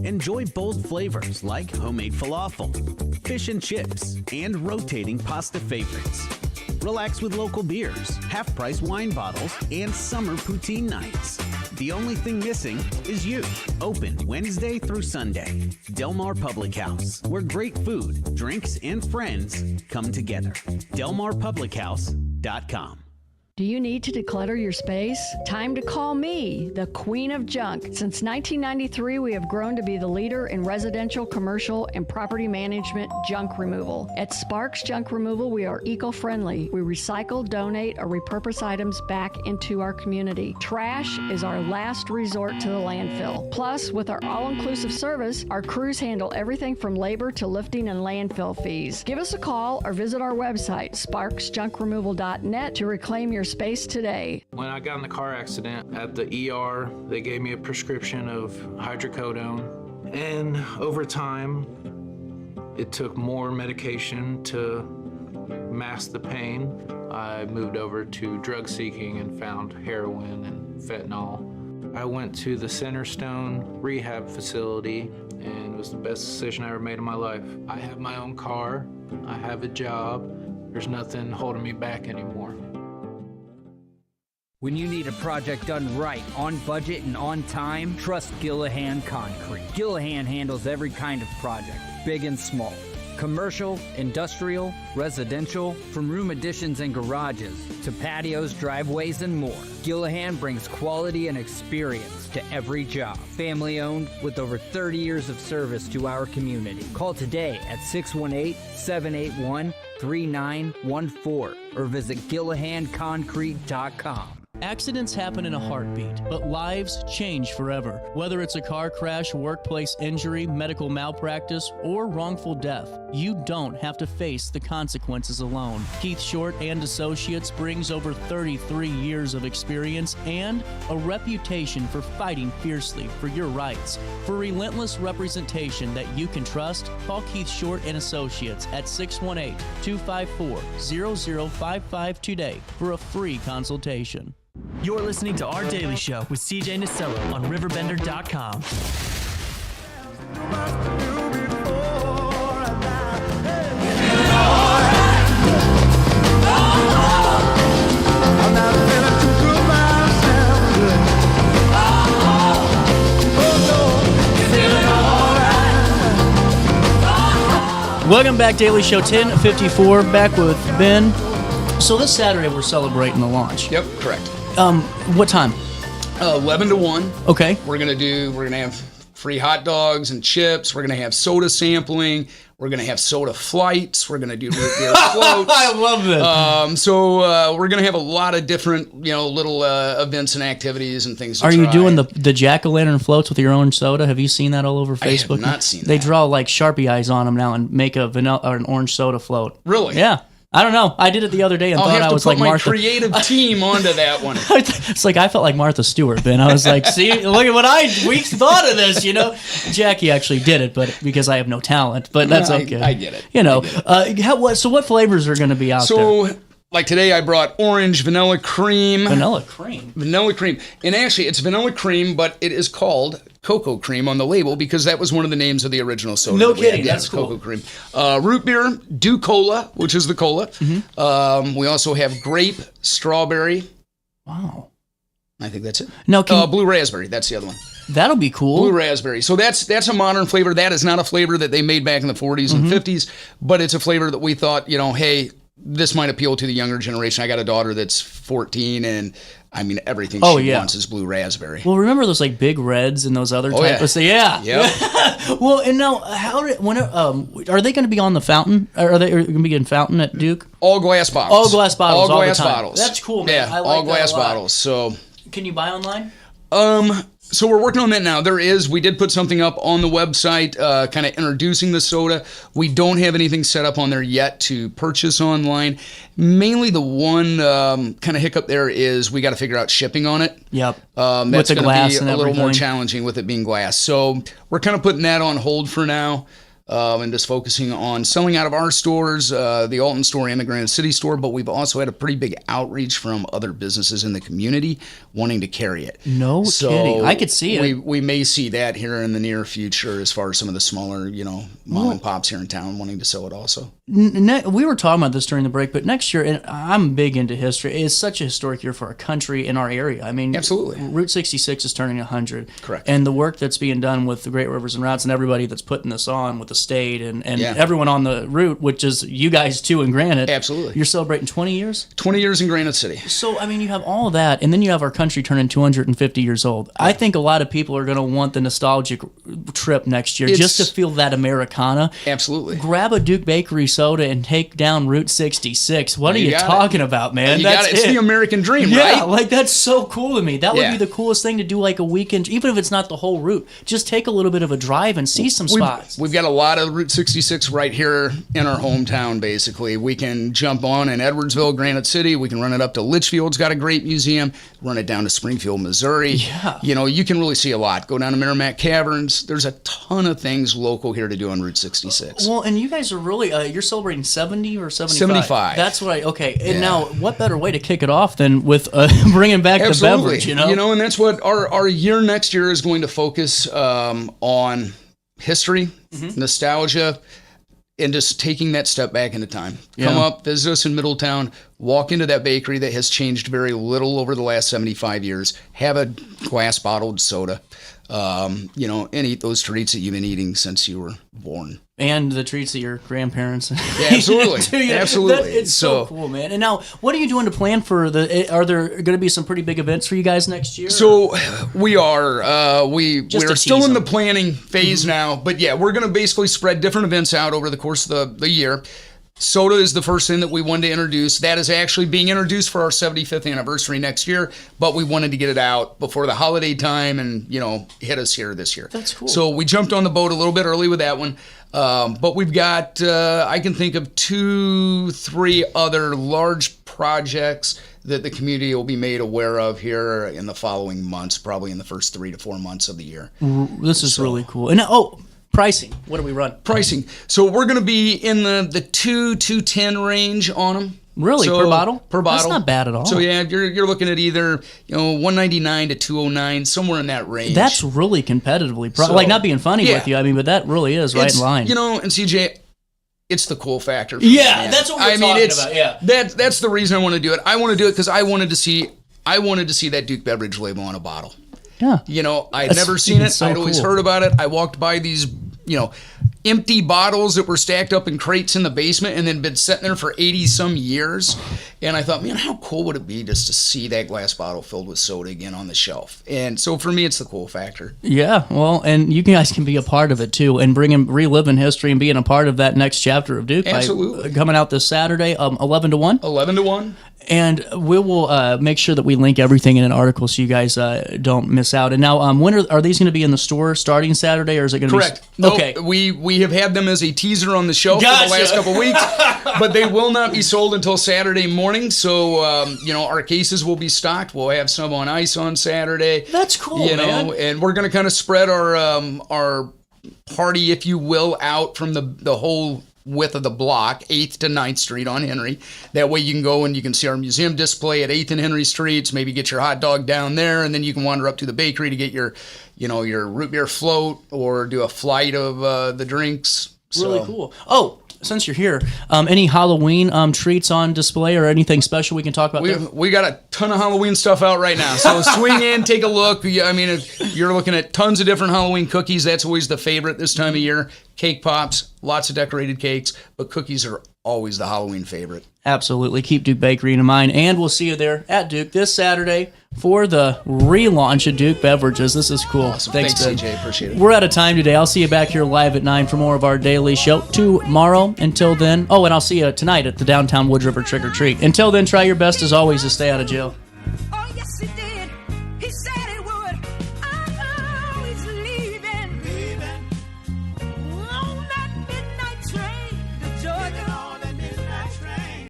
Enjoy bold flavors like homemade falafel, fish and chips, and rotating pasta favorites. Relax with local beers, half-price wine bottles, and summer poutine nights. The only thing missing is you. Open Wednesday through Sunday. Del Mar Public House, where great food, drinks, and friends come together. DelMarPublicHouse.com. Do you need to declutter your space? Time to call me, the Queen of Junk. Since 1993, we have grown to be the leader in residential, commercial, and property management junk removal. At Sparks Junk Removal, we are eco-friendly. We recycle, donate, or repurpose items back into our community. Trash is our last resort to the landfill. Plus, with our all-inclusive service, our crews handle everything from labor to lifting and landfill fees. Give us a call or visit our website, sparksjunkremoval.net, to reclaim your space today. When I got in the car accident at the ER, they gave me a prescription of hydrocodone. And over time, it took more medication to mask the pain. I moved over to drug seeking and found heroin and fentanyl. I went to the Centerstone rehab facility, and it was the best decision I ever made in my life. I have my own car, I have a job, there's nothing holding me back anymore. When you need a project done right, on budget and on time, trust Gillahan Concrete. Gillahan handles every kind of project, big and small. Commercial, industrial, residential, from room additions and garages to patios, driveways, and more. Gillahan brings quality and experience to every job. Family owned with over 30 years of service to our community. Call today at 618-781-3914 or visit GillahanConcrete.com. Accidents happen in a heartbeat, but lives change forever. Whether it's a car crash, workplace injury, medical malpractice, or wrongful death, you don't have to face the consequences alone. Keith Short and Associates brings over 33 years of experience and a reputation for fighting fiercely for your rights. For relentless representation that you can trust, call Keith Short and Associates at 618-254-0055 today for a free consultation. You're listening to Our Daily Show with CJ Nasello on RiverBender.com. Welcome back, Daily Show 1054, back with Ben. So this Saturday we're celebrating the launch. Yep, correct. What time? 11 to 1. Okay. We're gonna have free hot dogs and chips. We're gonna have soda sampling. We're gonna have soda flights. We're gonna do root beer floats. I love this. So we're gonna have a lot of different, little events and activities and things. Are you doing the jack-o'-lantern floats with your own soda? Have you seen that all over Facebook? I have not seen that. They draw like Sharpie eyes on them now and make a vanilla or an orange soda float. Really? Yeah. I don't know. I did it the other day and thought I was like Martha. I'll have to put my creative team onto that one. It's like I felt like Martha Stewart, Ben. I was like, see, look at what we thought of this, Jackie actually did it, but because I have no talent, but that's okay. I get it. So what flavors are going to be out there? So, like today, I brought orange, vanilla cream. Vanilla cream? Vanilla cream. And actually, it's vanilla cream, but it is called cocoa cream on the label because that was one of the names of the original soda. No kidding, that's cool. Cocoa cream. Root beer, Dew Cola, which is the cola. Mm-hmm. We also have grape, strawberry. Wow. I think that's it. No, blue raspberry, that's the other one. That'll be cool. Blue raspberry. So that's a modern flavor. That is not a flavor that they made back in the 40s and 50s, but it's a flavor that we thought, hey, this might appeal to the younger generation. I got a daughter that's 14, and I mean, everything she wants is blue raspberry. Well, remember those like big reds and those other types? Yeah. Well, and now, are they going to be on the fountain? Are they going to be in fountain at Duke? All glass bottles. All glass bottles. All the glass time. bottles. That's cool, man. Yeah, I like all glass that a lot. bottles. So, can you buy online? So we're working on that now. We did put something up on the website, kind of introducing the soda. We don't have anything set up on there yet to purchase online. Mainly the one kind of hiccup there is we got to figure out shipping on it. Yep. That's going to be a little more everything. challenging with it being glass. So we're kind of putting that on hold for now. And just focusing on selling out of our stores, the Alton store and the Granite City store, but we've also had a pretty big outreach from other businesses in the community wanting to carry it. No kidding. I could see it. We may see that here in the near future as far as some of the smaller, mom and pops here in town wanting to sell it also. We were talking about this during the break, but next year, and I'm big into history, it's such a historic year for our country and our area. I mean, absolutely. Route 66 is turning 100. Correct. And the work that's being done with the Great Rivers and Routes and everybody that's putting this on with the state and everyone on the route, which is you guys too in Granite. Absolutely. You're celebrating 20 years? 20 years in Granite City. So, I mean, you have all of that, and then you have our country turning 250 years old. I think a lot of people are going to want the nostalgic trip next year just to feel that Americana. Absolutely. Grab a Duke Bakery soda and take down Route 66. What are you talking about, man? That's it's the American dream, right? Yeah, like that's so cool to me. That would be the coolest thing to do, like a weekend, even if it's not the whole route. Just take a little bit of a drive and see some spots. We've got a lot of Route 66 right here in our hometown, basically. We can jump on in Edwardsville, Granite City. We can run it up to Litchfield's got a great museum. Run it down to Springfield, Missouri. Yeah. You know, you can really see a lot. Go down to Merrimack Caverns. There's a ton of things local here to do on Route 66. Well, and you guys are really, you're celebrating 70 or 75? 75. That's right. Okay. And now, what better way to kick it off than with bringing back the beverage, you know? You know, and that's what our year next year is going to focus on history, nostalgia, and just taking that step back into time. Come up, visit us in Middletown, walk into that bakery that has changed very little over the last 75 years, have a glass bottled soda, you know, and eat those treats that you've been eating since you were born. And the treats that your grandparents. Yeah, absolutely. Absolutely. It's so cool, man. And now, what are you doing to plan for are there going to be some pretty big events for you guys next year? So we are. We're still in the planning phase now. But yeah, we're going to basically spread different events out over the course of the year. Soda is the first thing that we wanted to introduce. That is actually being introduced for our 75th anniversary next year, but we wanted to get it out before the holiday time and, you know, hit us here this year. That's cool. So we jumped on the boat a little bit early with that one. But we've got, I can think of 2-3 other large projects that the community will be made aware of here in the following months, probably in the first 3 to 4 months of the year. This is really cool. And pricing. What do we run? Pricing. So we're going to be in the $2-210 range on them. Really? So, per bottle? Per bottle. That's not bad at all. So yeah, you're looking at either, you know, $199 to $209, somewhere in that range. That's really competitively like not being funny with you. I mean, but that really is right in line. You know, and CJ, it's the cool factor. Yeah, that's what we're talking about. Yeah. That's the reason I want to do it. I want to do it because I wanted to see that Duke beverage label on a bottle. Yeah. You know, I'd never seen it. I'd always heard about it. I walked by these, you know, empty bottles that were stacked up in crates in the basement and then been sitting there for 80 some years. And I thought, man, how cool would it be just to see that glass bottle filled with soda again on the shelf? And so for me, it's the cool factor. Yeah, well, and you guys can be a part of it too, and reliving history and being a part of that next chapter of Duke. Absolutely. Coming out this Saturday, 11 to 1. 11 to 1. And we will make sure that we link everything in an article so you guys don't miss out. And now, when are these going to be in the store starting Saturday, or is it going to be? Correct. Okay. We have had them as a teaser on the shelf for the last couple of weeks, but they will not be sold until Saturday morning. So, you know, our cases will be stocked. We'll have some on ice on Saturday. That's cool, you know, and we're going to kind of spread our party, if you will, out from the whole width of the block, 8th to 9th Street on Henry. That way you can go and you can see our museum display at 8th and Henry Streets, maybe get your hot dog down there, and then you can wander up to the bakery to get your root beer float or do a flight of the drinks. Really cool. Oh, since you're here, any Halloween treats on display or anything special we can talk about? We got a ton of Halloween stuff out right now. So swing in, take a look. I mean, if you're looking at tons of different Halloween cookies. That's always the favorite this time of year. Cake pops, lots of decorated cakes, but cookies are always the Halloween favorite. Absolutely. Keep Duke Bakery in mind. And we'll see you there at Duke this Saturday for the relaunch of Duke Beverages. This is cool. Awesome. Thanks CJ. Appreciate it. We're out of time today. I'll see you back here live at 9 for more of our daily show tomorrow. Until then, and I'll see you tonight at the downtown Wood River Trick or Treat. Until then, try your best as always to stay out of jail.